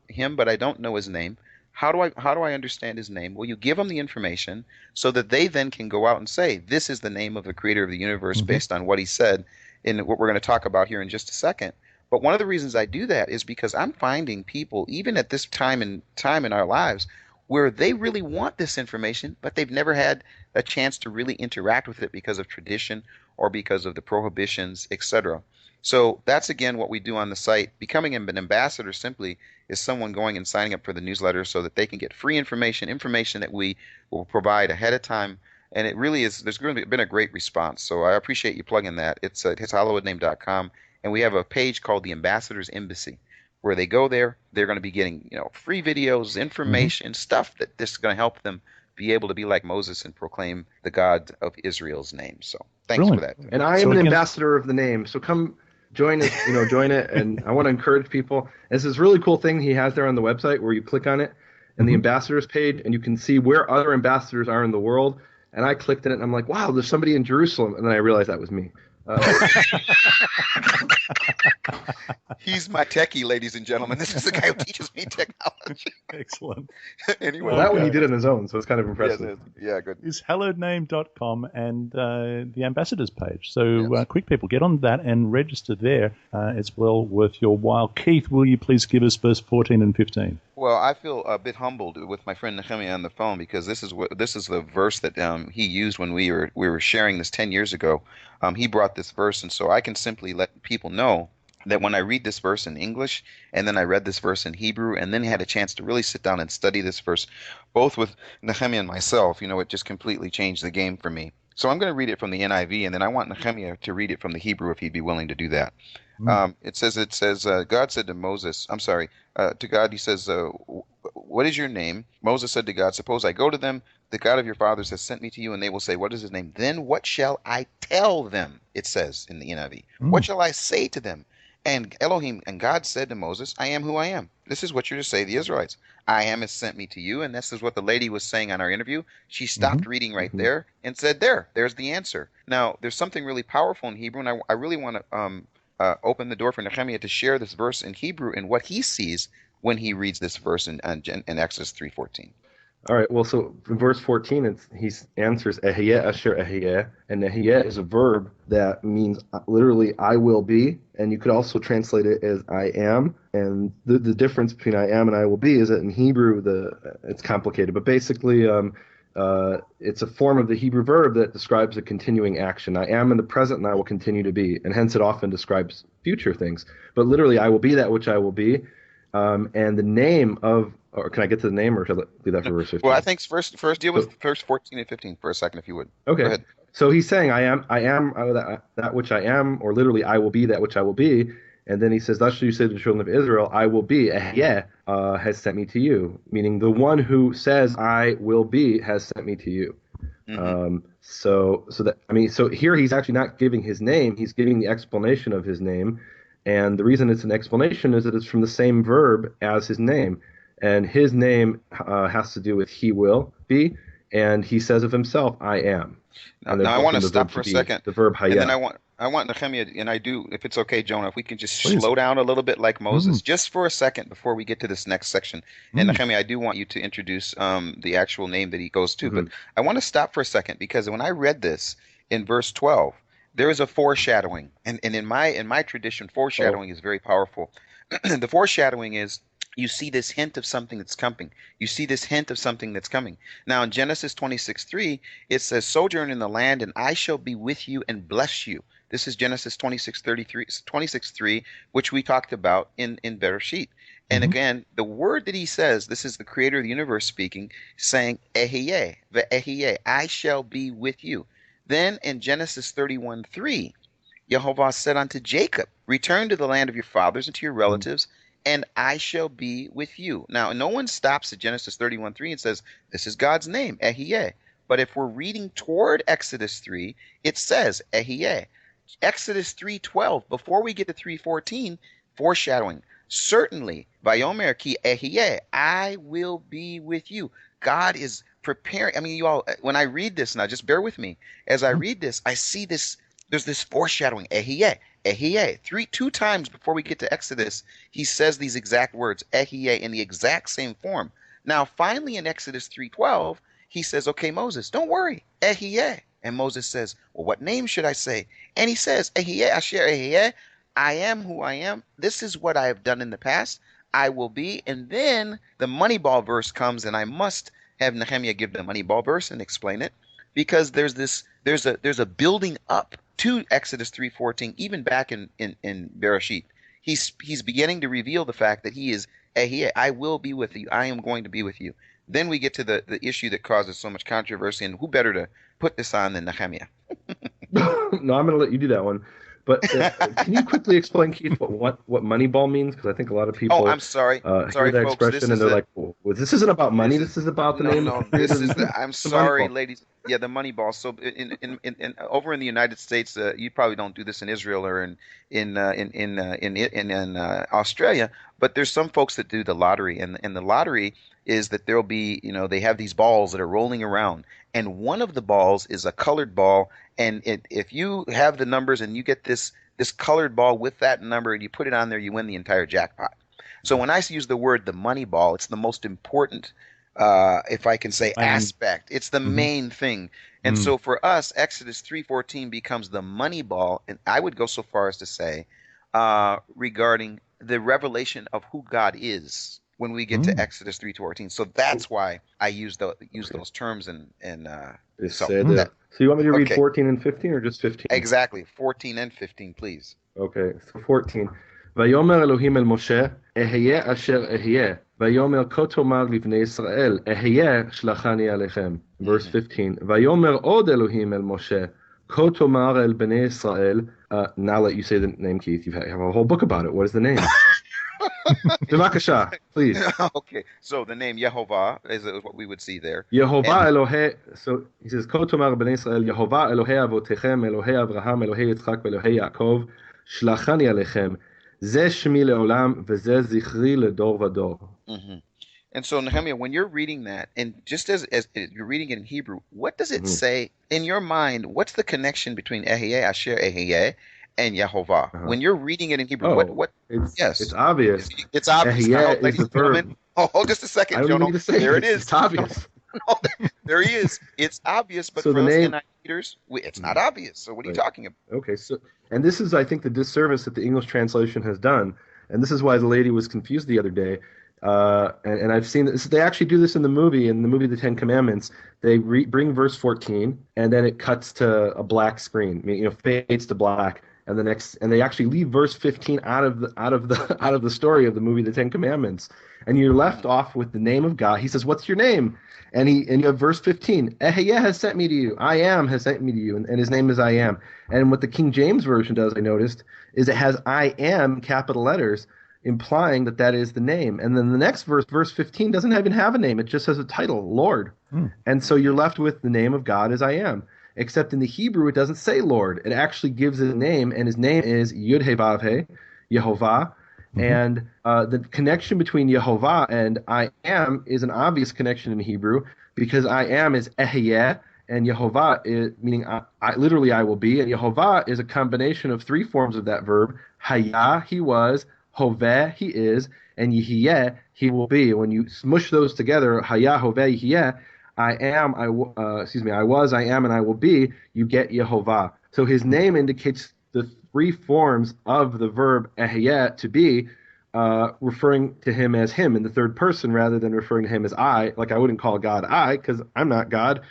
him, but I don't know his name. How do I understand his name? Well, you give them the information so that they then can go out and say, this is the name of the creator of the universe based on what he said in what we're going to talk about here in just a second. But one of the reasons I do that is because I'm finding people, even at this time in our lives, where they really want this information, but they've never had a chance to really interact with it because of tradition or because of the prohibitions, etc. So that's, again, what we do on the site. Becoming an ambassador simply is someone going and signing up for the newsletter so that they can get free information that we will provide ahead of time. And it really is, there's been a great response. So I appreciate you plugging that. It's at hisHallowedName.com. And we have a page called the Ambassador's Embassy, where they go there. They're going to be getting, free videos, information, stuff that this is going to help them be able to be like Moses and proclaim the God of Israel's name. So thanks for that. And I am an ambassador of the name. So come join it, join it. And I want to encourage people. There's this really cool thing he has there on the website where you click on it and the ambassadors page, and you can see where other ambassadors are in the world. And I clicked on it and I'm like, wow, there's somebody in Jerusalem. And then I realized that was me. He's my techie, ladies and gentlemen. This is the guy who teaches me technology. Excellent. Anyway, well, that one he did on his own, so it's kind of impressive. Yeah, good. Is hallowedname.com and the ambassadors page. So quick people, get on that and register there. It's well worth your while. Keith, will you please give us verse 14 and 15? Well, I feel a bit humbled with my friend Nehemia on the phone because this is the verse that he used when we were sharing this 10 years ago. He brought this verse, and so I can simply let people know that when I read this verse in English, and then I read this verse in Hebrew, and then had a chance to really sit down and study this verse, both with Nehemia and myself, it just completely changed the game for me. So I'm going to read it from the NIV, and then I want Nehemia to read it from the Hebrew if he'd be willing to do that. It says, God said to Moses, to God, he says, what is your name? Moses said to God, suppose I go to them, the God of your fathers has sent me to you, and they will say, what is his name? Then what shall I tell them? It says in the NIV. What shall I say to them? And Elohim, and God said to Moses, I am who I am. This is what you're to say to the Israelites. I am has sent me to you. And this is what the lady was saying on our interview. She stopped reading right there and said, there's the answer. Now, there's something really powerful in Hebrew, and I really want to open the door for Nehemia to share this verse in Hebrew and what he sees when he reads this verse in Exodus 3:14. All right, well, so in verse 14, he answers, Ehyeh asher ehyeh, and Ehyeh is a verb that means literally I will be, and you could also translate it as I am, and the difference between I am and I will be is that in Hebrew, it's complicated, but basically it's a form of the Hebrew verb that describes a continuing action. I am in the present, and I will continue to be, and hence it often describes future things. But literally, I will be that which I will be, and the name of, or can I get to the name, or should I leave that for verse 15? Well, I think first deal with verse 14 and 15 for a second, if you would. Okay. Go ahead. So he's saying, I am that which I am, or literally, I will be that which I will be. And then he says, thus shall you say to the children of Israel, I will be, has sent me to you. Meaning the one who says, I will be, has sent me to you. So here he's actually not giving his name, he's giving the explanation of his name. And the reason it's an explanation is that it's from the same verb as his name. And his name has to do with he will be, and he says of himself, I am. Now I want to stop for a second. The verb hayah. And then I want Nehemia, and I do, if it's okay, Jonah, if we can just slow down a little bit like Moses, just for a second before we get to this next section. And Nehemia, I do want you to introduce the actual name that he goes to, but I want to stop for a second because when I read this in verse 12, there is a foreshadowing, and in my tradition, foreshadowing is very powerful. The foreshadowing is you see this hint of something that's coming. You see this hint of something that's coming. Now in Genesis 26:3, it says, "Sojourn in the land, and I shall be with you and bless you." This is Genesis 26:3, which we talked about in Bereshit. And again, the word that he says, this is the creator of the universe speaking, saying, "Ehyeh, ve'ehyeh, I shall be with you." Then in Genesis 31:3, Yehovah said unto Jacob, "Return to the land of your fathers and to your relatives, and I shall be with you." Now, no one stops at Genesis 31:3 and says, this is God's name, Ehyeh. But if we're reading toward Exodus 3, it says Ehyeh. Exodus 3:12, before we get to 3:14, foreshadowing. Certainly, Vayomer ki Ehyeh, I will be with you. God is preparing. I mean, you all, when I read this now, just bear with me. As I read this, I see this, there's this foreshadowing, Ehyeh. Ehyeh. Two times before we get to Exodus, he says these exact words, Ehyeh, in the exact same form. Now, finally, in Exodus 3:12, he says, "Okay, Moses, don't worry, Ehyeh." And Moses says, "Well, what name should I say?" And he says, Ehyeh asher Ehyeh, I am who I am. This is what I have done in the past. I will be. And then the Moneyball verse comes, and I must have Nehemiah give the Moneyball verse and explain it, because there's a building up to Exodus 3:14, even back in Bereshit. He's beginning to reveal the fact that he is Ehyeh, I will be with you. I am going to be with you. Then we get to the issue that causes so much controversy, and who better to put this on than Nehemiah? No, I'm going to let you do that one. But can you quickly explain, Keith, what Moneyball means? Because I think a lot of people I'm sorry. Hear that Folks, expression and they're like, well, this isn't about money. This is about the name. No, this is I'm sorry, ladies. Yeah, the Moneyball. So in over in the United States, you probably don't do this in Israel or in Australia, but there's some folks that do the lottery, and the lottery is that there'll be, they have these balls that are rolling around, and one of the balls is a colored ball, and if you have the numbers and you get this colored ball with that number and you put it on there, you win the entire jackpot. So when I use the word the money ball, it's the most important, if I can say, aspect. It's the main thing. And so for us, Exodus 3:14 becomes the money ball, and I would go so far as to say, regarding the revelation of who God is when we get to Exodus 3:14. So that's why I use those terms and So you want me to read 14 and 15 or just 15? Exactly, 14 and 15, please. Okay, so 14. ויאמר אלוהים אל משה, אהיה אשר אהיה, ויאמר כה תאמר לבני ישראל, אהיה שלחני עליכם. Verse 15. ויאמר עוד אלוהים אל משה, כה תאמר אל בני ישראל. Now I'll let you say the name, Keith. You have a whole book about it. What is the name? B'vakasha, please. Okay, so the name Yehovah is what we would see there. Yehovah Elohei, so he says, Ko tomar b'nei Israel, Yehovah Elohei avotechem, Elohei Avraham, Elohei Yitzchak, Elohei Yaakov, shlachani alechem, ze shmi leolam, v'ze zichri ledor vador. And so, Nehemiah, when you're reading that, and just as you're reading it in Hebrew, what does it say in your mind? What's the connection between Ehyeh, Asher Ehyeh, and Yehovah? When you're reading it in Hebrew, what? It's obvious. It's obvious. Ehyeh is the verb. Oh, just a second, Jono. There it is. It's obvious. There he is. It's obvious, but so for us NIV readers, it's not obvious. So what are you talking about? Okay, so and this is, I think, the disservice that the English translation has done, and this is why the lady was confused the other day. And I've seen this. They actually do this in the movie The Ten Commandments. They bring verse 14, and then it cuts to a black screen. Fades to black, and they actually leave verse 15 out of the story of the movie The Ten Commandments, and you're left off with the name of God. He says, "What's your name?" And you have verse 15. Ehyeh has sent me to you. I am has sent me to you, and his name is I am. And what the King James version does, I noticed, is it has I am capital letters, implying that is the name. And then the next verse 15, doesn't even have a name. It just has a title, Lord. And so you're left with the name of God as I am. Except in the Hebrew, it doesn't say Lord. It actually gives it a name, and his name is Yud-Heh-Vav-Heh, Yehovah. And the connection between Yehovah and I am is an obvious connection in Hebrew, because I am is Ehyeh, and Yehovah is meaning I literally I will be, and Yehovah is a combination of three forms of that verb: Hayah, he was; Hoveh, he is; and Yehyeh, he will be. When you smush those together, Hayah, Hoveh, Yehyeh, I am, I was, I am, and I will be, you get Yehovah. So his name indicates the three forms of the verb Ehyeh, to be, referring to him as him in the third person rather than referring to him as I. Like I wouldn't call God I because I'm not God.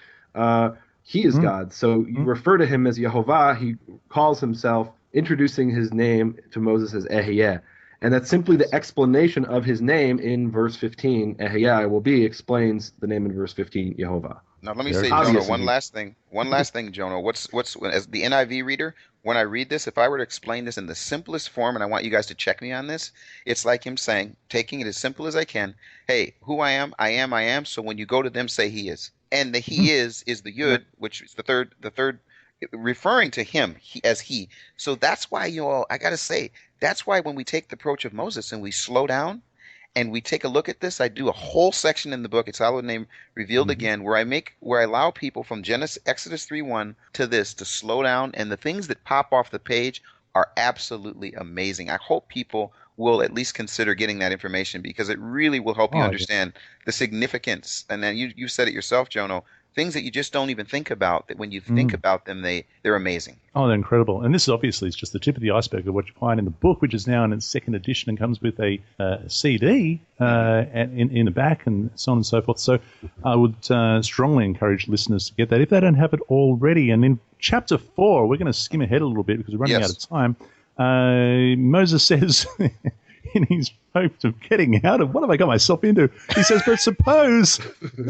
He is God. So you refer to him as Yehovah. He calls himself, introducing his name to Moses as Ehyeh. And that's simply the explanation of his name in verse 15. Ehyeh I will be explains the name in verse 15, Yehovah. Now let me say, Jono, one last thing. One last thing, Jono. What's as the NIV reader, when I read this, if I were to explain this in the simplest form, and I want you guys to check me on this, it's like him saying, taking it as simple as I can, hey, who I am, so when you go to them, say he is. And the he is the yud, which is the third referring to him as he. So that's why I got to say, that's why when we take the approach of Moses and we slow down and we take a look at this, I do a whole section in the book, It's Hallowed Name Revealed Again, where I allow people from Exodus 3:1 to this to slow down, and the things that pop off the page are absolutely amazing. I hope people will at least consider getting that information because it really will help you understand the significance. And then you said it yourself, Jono, things that you just don't even think about, that when you think about them, they're amazing. Oh, they're incredible. And this is obviously just the tip of the iceberg of what you find in the book, which is now in its second edition and comes with a CD in the back and so on and so forth. So I would strongly encourage listeners to get that if they don't have it already. And in chapter 4, we're going to skim ahead a little bit because we're running out of time. Moses says in his hopes of getting out of what have I got myself into? He says, but suppose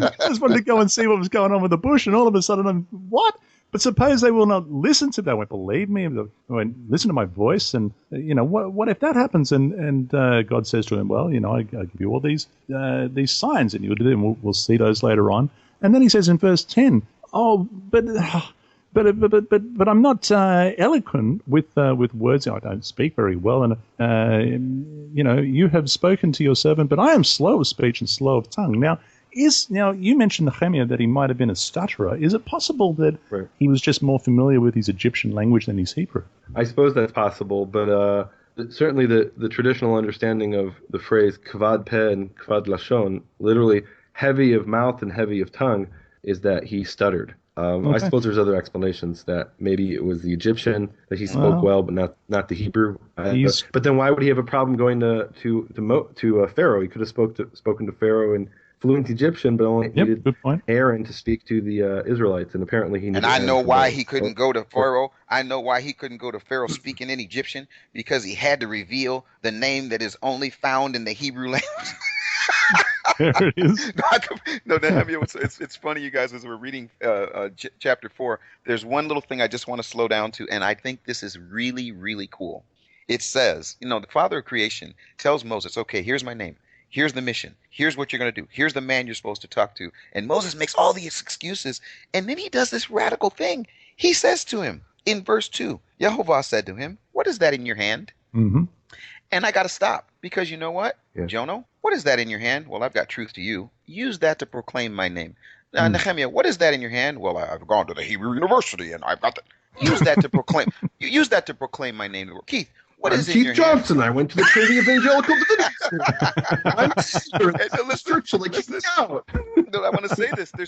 I just wanted to go and see what was going on with the bush, and all of a sudden what? But suppose they will not listen to me. They won't believe me. They won't listen to my voice. And, what if that happens? And God says to him, well, I give you all these signs, and you'll do them. We'll see those later on. And then he says in verse 10, but I'm not eloquent with words. I don't speak very well, and you have spoken to your servant, but I am slow of speech and slow of tongue. Now you mentioned Nehemiah that he might have been a stutterer. Is it possible that he was just more familiar with his Egyptian language than his Hebrew? I suppose that's possible, but certainly the traditional understanding of the phrase kavad peh and kavad lashon, literally heavy of mouth and heavy of tongue, is that he stuttered. I suppose there's other explanations that maybe it was the Egyptian that he spoke well, but not the Hebrew. But then why would he have a problem going to Pharaoh? He could have spoken to Pharaoh in fluent Egyptian, but only needed Aaron to speak to the Israelites, and apparently he. And I know why he couldn't go to Pharaoh. I know why he couldn't go to Pharaoh speaking in Egyptian, because he had to reveal the name that is only found in the Hebrew language. There it is. Nehemia, it's funny, you guys, as we're reading chapter 4, there's one little thing I just want to slow down to, and I think this is really, really cool. It says, the Father of creation tells Moses, okay, here's my name. Here's the mission. Here's what you're going to do. Here's the man you're supposed to talk to. And Moses makes all these excuses, and then he does this radical thing. He says to him in verse 2, Yehovah said to him, what is that in your hand? Mm-hmm. And I got to stop, because you know what, Jono? What is that in your hand? Well, I've got truth to you. Use that to proclaim my name. Now, Nehemia, what is that in your hand? Well, I've gone to the Hebrew University, and I've got that. Use that to proclaim. Use that to proclaim my name. Keith, what is in your hand? Keith Johnson. I went to the Trinity Evangelical Divinity. I'm spiritually kicked out. No, I want to say this. There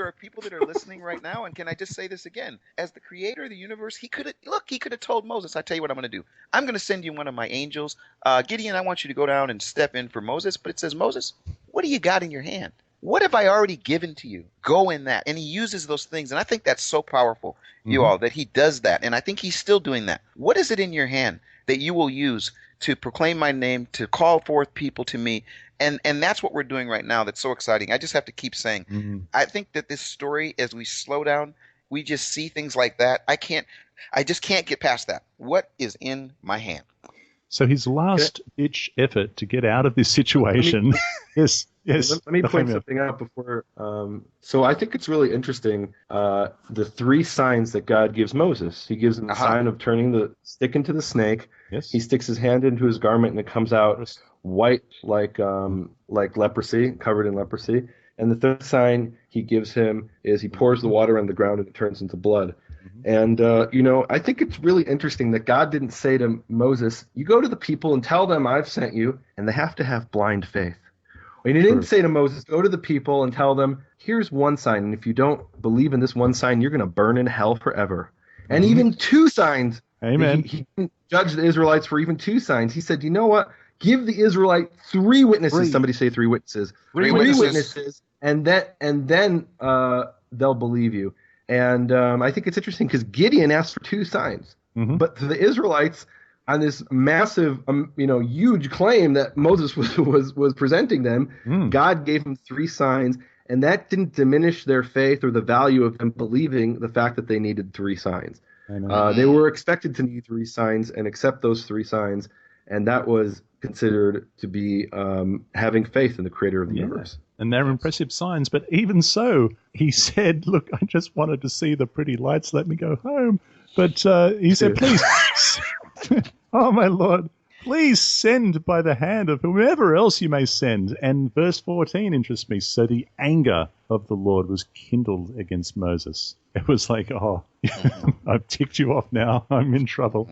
are people that are listening right now, and can I just say this again? As the creator of the universe, he could have told Moses, I tell you what I'm going to do. I'm going to send you one of my angels. Gideon, I want you to go down and step in for Moses. But it says, Moses, what do you got in your hand? What have I already given to you? Go in that. And he uses those things. And I think that's so powerful, you all, that he does that. And I think he's still doing that. What is it in your hand that you will use to proclaim my name, to call forth people to me? And that's what we're doing right now. That's so exciting. I just have to keep saying, I think that this story, as we slow down, we just see things like that. I just can't get past that. What is in my hand? So his last-ditch effort to get out of this situation. Yes. Let me point something out before. So I think it's really interesting, the three signs that God gives Moses. He gives him the sign of turning the stick into the snake. Yes. He sticks his hand into his garment, and it comes out white like leprosy, covered in leprosy. And the third sign he gives him is he pours the water on the ground, and it turns into blood. And, I think it's really interesting that God didn't say to Moses, you go to the people and tell them I've sent you, and they have to have blind faith. And he didn't say to Moses, go to the people and tell them, here's one sign, and if you don't believe in this one sign, you're going to burn in hell forever. And even two signs. Amen. He didn't judge the Israelites for even two signs. He said, you know what? give the Israelite three witnesses. Three. Somebody say three witnesses. Three witnesses, and then they'll believe you. And I think it's interesting because Gideon asked for two signs, but to the Israelites, on this massive, huge claim that Moses was presenting them, God gave them three signs, and that didn't diminish their faith or the value of them believing the fact that they needed three signs. They were expected to need three signs and accept those three signs, and that was considered to be having faith in the Creator of the universe. And they're impressive signs, but even so, he said, look, I just wanted to see the pretty lights, let me go home. But he said, please, oh my Lord, please send by the hand of whomever else you may send. And verse 14 interests me. So the anger of the Lord was kindled against Moses. It was like, oh, I've ticked you off now. I'm in trouble.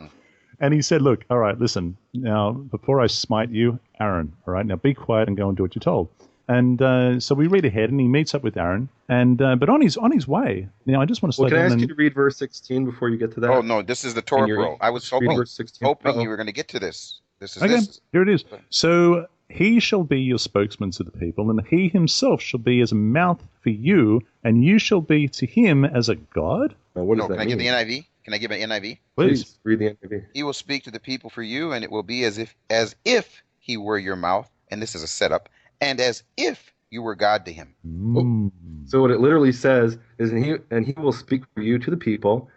And he said, look, all right, listen, now, before I smite you, Aaron, all right, now be quiet and go and do what you're told. And so we read ahead, and he meets up with Aaron. And but on his way, now I just want to slow down. Can I ask you to read verse 16 before you get to that? Oh no, this is the Torah Pearl. I was hoping you were going to get to this. This is okay. This. Here it is. So he shall be your spokesman to the people, and he himself shall be as a mouth for you, and you shall be to him as a god. Now, what does that Can I mean? give the NIV? Can I give an NIV? Please read the NIV. He will speak to the people for you, and it will be as if he were your mouth, and this is a setup, and as if you were God to him. So what it literally says is, and he will speak for you to the people,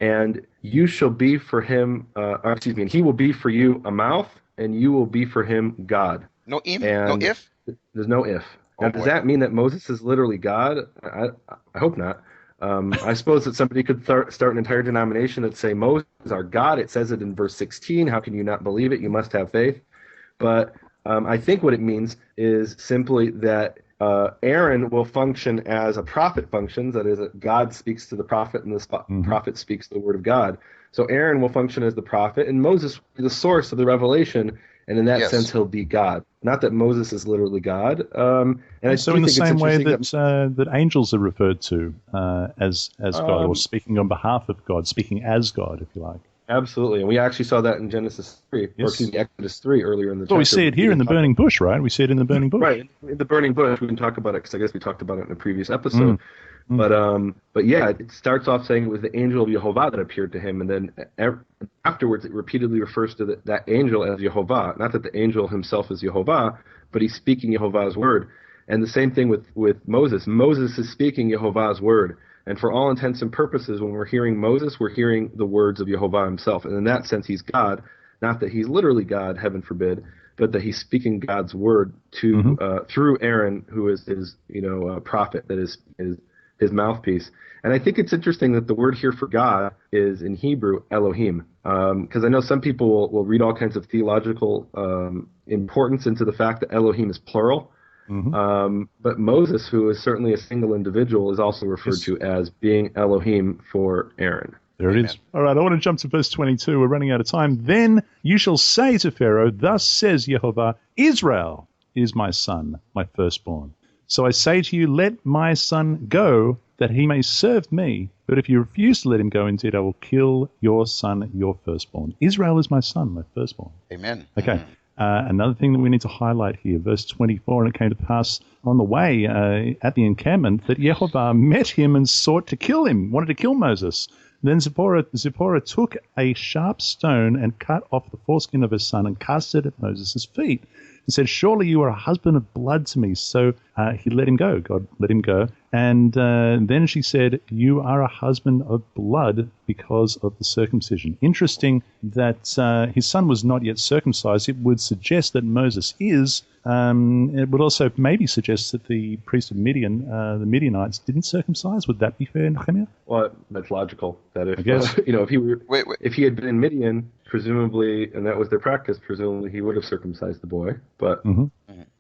and you shall be for him, and he will be for you a mouth, and you will be for him God. No if? There's no if. Now, does that mean that Moses is literally God? I hope not. I suppose that somebody could start an entire denomination that say Moses is our God. It says it in verse 16. How can you not believe it? You must have faith. But I think what it means is simply that Aaron will function as a prophet functions. That is, God speaks to the prophet, and the prophet speaks the word of God. So Aaron will function as the prophet, and Moses will be the source of the revelation. And in that sense, he'll be God. Not that Moses is literally God. And so in the same way that angels are referred to as God, or speaking on behalf of God, speaking as God, if you like. Absolutely. And we actually saw that in Genesis 3, or excuse me, Exodus 3 earlier in the chapter. Well, we see it here in the burning bush, right? We see it in the burning bush. Right, in the burning bush. We can talk about it because I guess we talked about it in a previous episode. But yeah, it starts off saying it was the angel of Jehovah that appeared to him, and then afterwards it repeatedly refers to that angel as Jehovah. Not that the angel himself is Jehovah, but he's speaking Jehovah's word. And the same thing with Moses. Moses is speaking Jehovah's word. And for all intents and purposes, when we're hearing Moses, we're hearing the words of Jehovah himself. And in that sense, he's God. Not that he's literally God, heaven forbid, but that he's speaking God's word to through Aaron, who is his prophet, that is his mouthpiece. And I think it's interesting that the word here for God is in Hebrew Elohim, because I know some people will read all kinds of theological importance into the fact that Elohim is plural. But Moses, who is certainly a single individual, is also referred to as being Elohim for Aaron. There it is. All right, I want to jump to verse 22. We're running out of time. Then you shall say to Pharaoh, thus says Jehovah, Israel is my son, my firstborn. So I say to you, let my son go, that he may serve me. But if you refuse to let him go, indeed, I will kill your son, your firstborn. Israel is my son, my firstborn. Amen. Okay. Another thing that we need to highlight here, verse 24, and it came to pass on the way at the encampment that Jehovah met him and sought to kill him, wanted to kill Moses. Then Zipporah took a sharp stone and cut off the foreskin of her son and cast it at Moses' feet and said, surely you are a husband of blood to me. So he let him go. God let him go. And then she said, you are a husband of blood because of the circumcision. Interesting that his son was not yet circumcised. It would suggest that Moses is. It would also maybe suggest that the priest of Midian, the Midianites, didn't circumcise. Would that be fair, Nehemia? Well, that's logical. That if if he had been in Midian, presumably, and that was their practice, presumably he would have circumcised the boy. But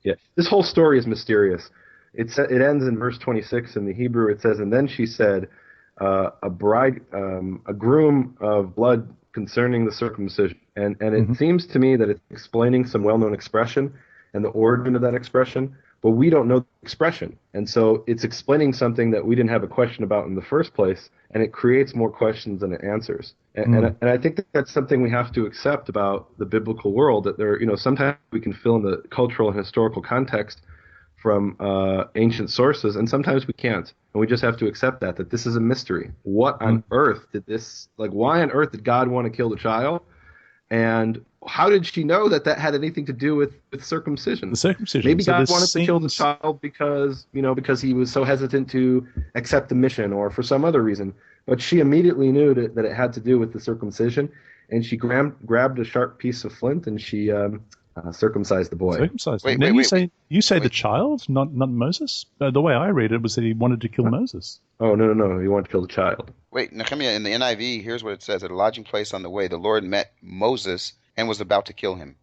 yeah, this whole story is mysterious. It ends in verse 26 in the Hebrew. It says, and then she said, a groom of blood concerning the circumcision. And it seems to me that it's explaining some well-known expression and the origin of that expression. but we don't know the expression. And so it's explaining something that we didn't have a question about in the first place, and it creates more questions than it answers. And I think that's something we have to accept about the biblical world, that there, sometimes we can fill in the cultural and historical context from ancient sources, and sometimes we can't. And we just have to accept that this is a mystery. What on earth did this, why on earth did God want to kill the child? And how did she know that had anything to do with circumcision? The circumcision. Maybe So God wanted to kill the child because he was so hesitant to accept the mission, or for some other reason. But she immediately knew that it had to do with the circumcision, and she grabbed a sharp piece of flint and she circumcised the boy. Circumcised. Wait, you say the child, not Moses? The way I read it was that he wanted to kill Moses. Oh, no. He wanted to kill the child. Wait, Nehemiah, in the NIV, here's what it says. At a lodging place on the way, the Lord met Moses and was about to kill him.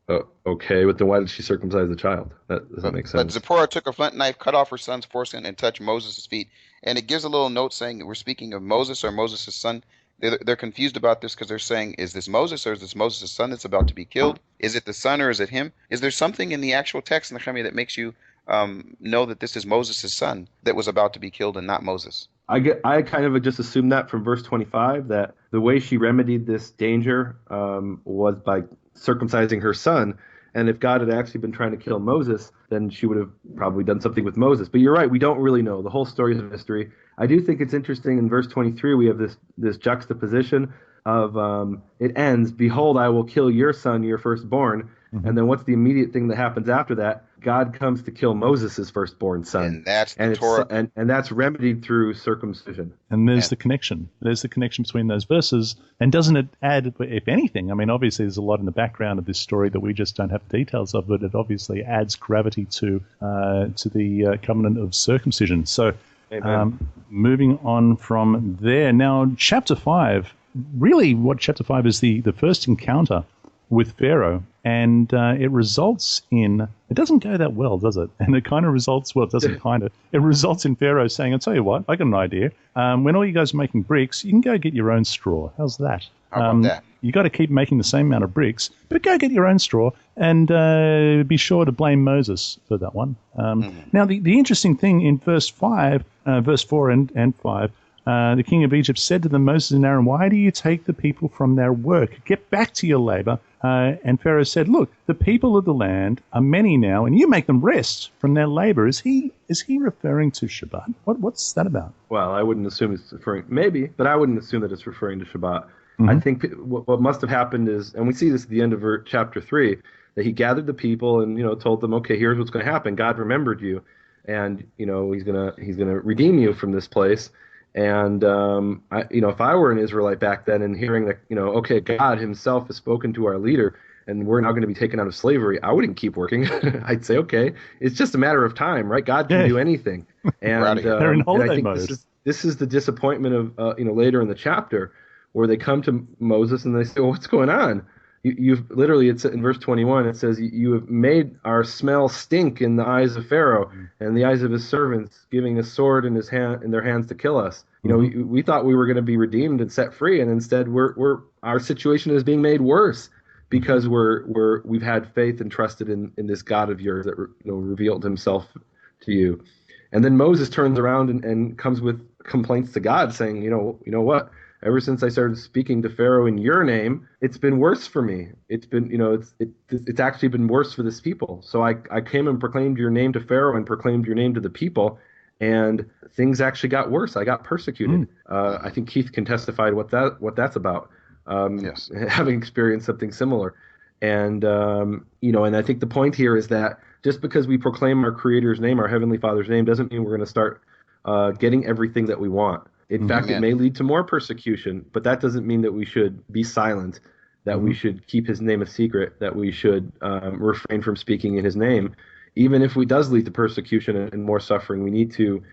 Okay, but then why did she circumcise the child? That doesn't make sense. But Zipporah took a flint knife, cut off her son's foreskin, and touched Moses' feet. And it gives a little note saying that we're speaking of Moses or Moses' son. They're confused about this because they're saying, is this Moses or is this Moses' son that's about to be killed? Is it the son or is it him? Is there something in the actual text, Nehemiah, that makes you know that this is Moses' son that was about to be killed and not Moses? I kind of just assumed that from verse 25, that the way she remedied this danger was by circumcising her son. And if God had actually been trying to kill Moses, then she would have probably done something with Moses. But you're right, we don't really know. The whole story is a mystery. I do think it's interesting in verse 23, we have this juxtaposition of it ends, behold, I will kill your son, your firstborn. Mm-hmm. And then what's the immediate thing that happens after that? God comes to kill Moses' firstborn son. And that's the Torah. And that's remedied through circumcision. And there's the connection. There's the connection between those verses. And doesn't it add, if anything, I mean, obviously there's a lot in the background of this story that we just don't have details of, but it obviously adds gravity to the covenant of circumcision. So moving on from there. Now, chapter 5, really what chapter 5 is the first encounter with Pharaoh, and it results in, it doesn't go that well, does it? And it kind of results, well, it doesn't kind of, it results in Pharaoh saying, I'll tell you what, I got an idea. When all you guys are making bricks, you can go get your own straw. How's that? How about that? You got to keep making the same amount of bricks, but go get your own straw, and be sure to blame Moses for that one. Now, the interesting thing in verse 4 and 5, the king of Egypt said to them, Moses and Aaron, why do you take the people from their work? Get back to your labor. And Pharaoh said, look, the people of the land are many now, and you make them rest from their labor. Is he referring to Shabbat? What's that about? Well, I wouldn't assume it's referring, maybe, but I wouldn't assume that it's referring to Shabbat. Mm-hmm. I think what must have happened is, and we see this at the end of chapter 3, that he gathered the people and told them, okay, here's what's going to happen. God remembered you, and he's gonna redeem you from this place. And if I were an Israelite back then and hearing that, okay, God himself has spoken to our leader and we're now going to be taken out of slavery, I wouldn't keep working. I'd say, okay, it's just a matter of time, right? God can do anything. And, they're in holiday and I think mode. This is the disappointment of later in the chapter, where they come to Moses and they say, well, what's going on? You've literally, it's in verse 21, it says, you have made our smell stink in the eyes of Pharaoh and the eyes of his servants, giving a sword in their hands to kill us. We thought we were going to be redeemed and set free, and instead our situation is being made worse because we've had faith and trusted in this God of yours that revealed himself to you. And then Moses turns around and comes with complaints to God, saying, you know what? Ever since I started speaking to Pharaoh in your name, it's been worse for me. It's been, it's actually been worse for this people. So I came and proclaimed your name to Pharaoh and proclaimed your name to the people, and things actually got worse. I got persecuted. I think Keith can testify to what that's about. Yes. Having experienced something similar, and and I think the point here is that just because we proclaim our Creator's name, our Heavenly Father's name, doesn't mean we're going to start getting everything that we want. In fact, it may lead to more persecution, but that doesn't mean that we should be silent, that we should keep his name a secret, that we should refrain from speaking in his name. Even if it does lead to persecution and more suffering, we need to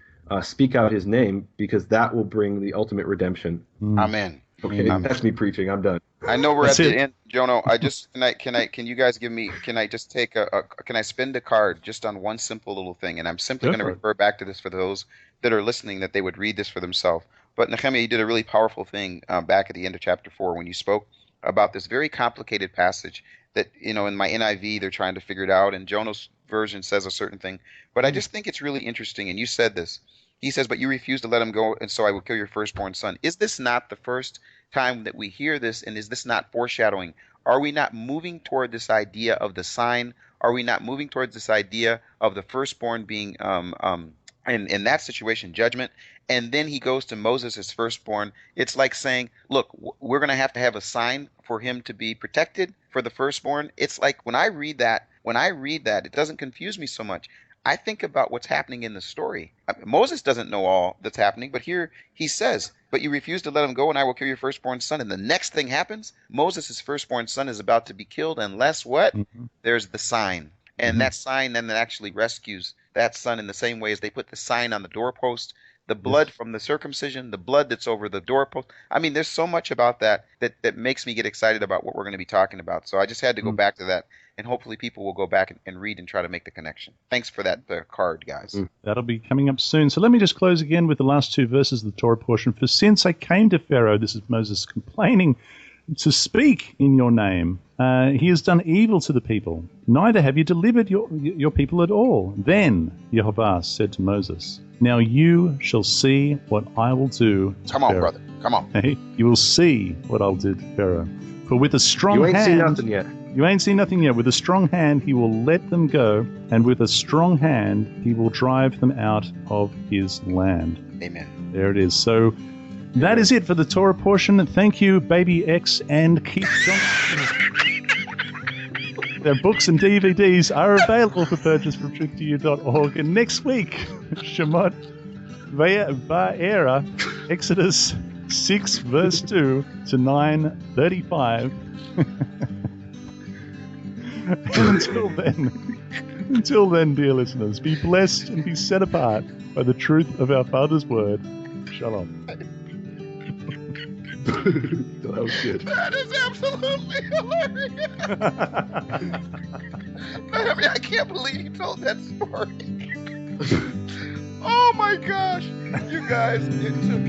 speak out his name, because that will bring the ultimate redemption. Amen. Okay, that's me preaching. I'm done. I know we're at the end, Jono. Can you guys give me? Can I just take can I spend a card just on one simple little thing? And I'm simply going to refer back to this for those that are listening, that they would read this for themselves. But Nehemiah, you did a really powerful thing back at the end of chapter 4 when you spoke about this very complicated passage that in my NIV they're trying to figure it out, and Jono's version says a certain thing, but I just think it's really interesting. And you said this. He says, "But you refuse to let him go, and so I will kill your firstborn son." Is this not the first time that we hear this, and is this not foreshadowing? Are we not moving toward this idea of the sign? Are we not moving towards this idea of the firstborn being, in that situation, judgment? And then he goes to Moses, his firstborn. It's like saying, look, we're going to have a sign for him to be protected for the firstborn. It's like when I read that, it doesn't confuse me so much. I think about what's happening in the story. Moses doesn't know all that's happening, but here he says, "But you refuse to let him go, and I will kill your firstborn son." And the next thing happens, Moses' firstborn son is about to be killed, unless what? There's the sign. And that sign then actually rescues that son in the same way as they put the sign on the doorpost, the blood from the circumcision, the blood that's over the doorpost. I mean, there's so much about that makes me get excited about what we're going to be talking about. So I just had to go back to that. And hopefully people will go back and read and try to make the connection. Thanks for that card, guys. That'll be coming up soon. So let me just close again with the last two verses of the Torah portion. "For since I came to Pharaoh," this is Moses complaining, "to speak in your name, he has done evil to the people. Neither have you delivered your people at all." Then Yehovah said to Moses, "Now you shall see what I will do to Come on, Pharaoh." brother. Come on. Hey, you will see what I'll do to Pharaoh. "For with a strong hand..." You ain't seen nothing yet. You ain't seen nothing yet. "With a strong hand he will let them go, and with a strong hand he will drive them out of his land." Amen. There it is. So that is it for the Torah portion. Thank you, Baby X and Keith Johnson. Their books and DVDs are available for purchase from truth2you.org. And next week, Shemot Va'era, Exodus 6, verse 2 to 9:35. Until then, dear listeners, be blessed and be set apart by the truth of our Father's word. Shalom. That was good. That is absolutely hilarious. I mean, I can't believe you told that story. Oh my gosh. You guys, it took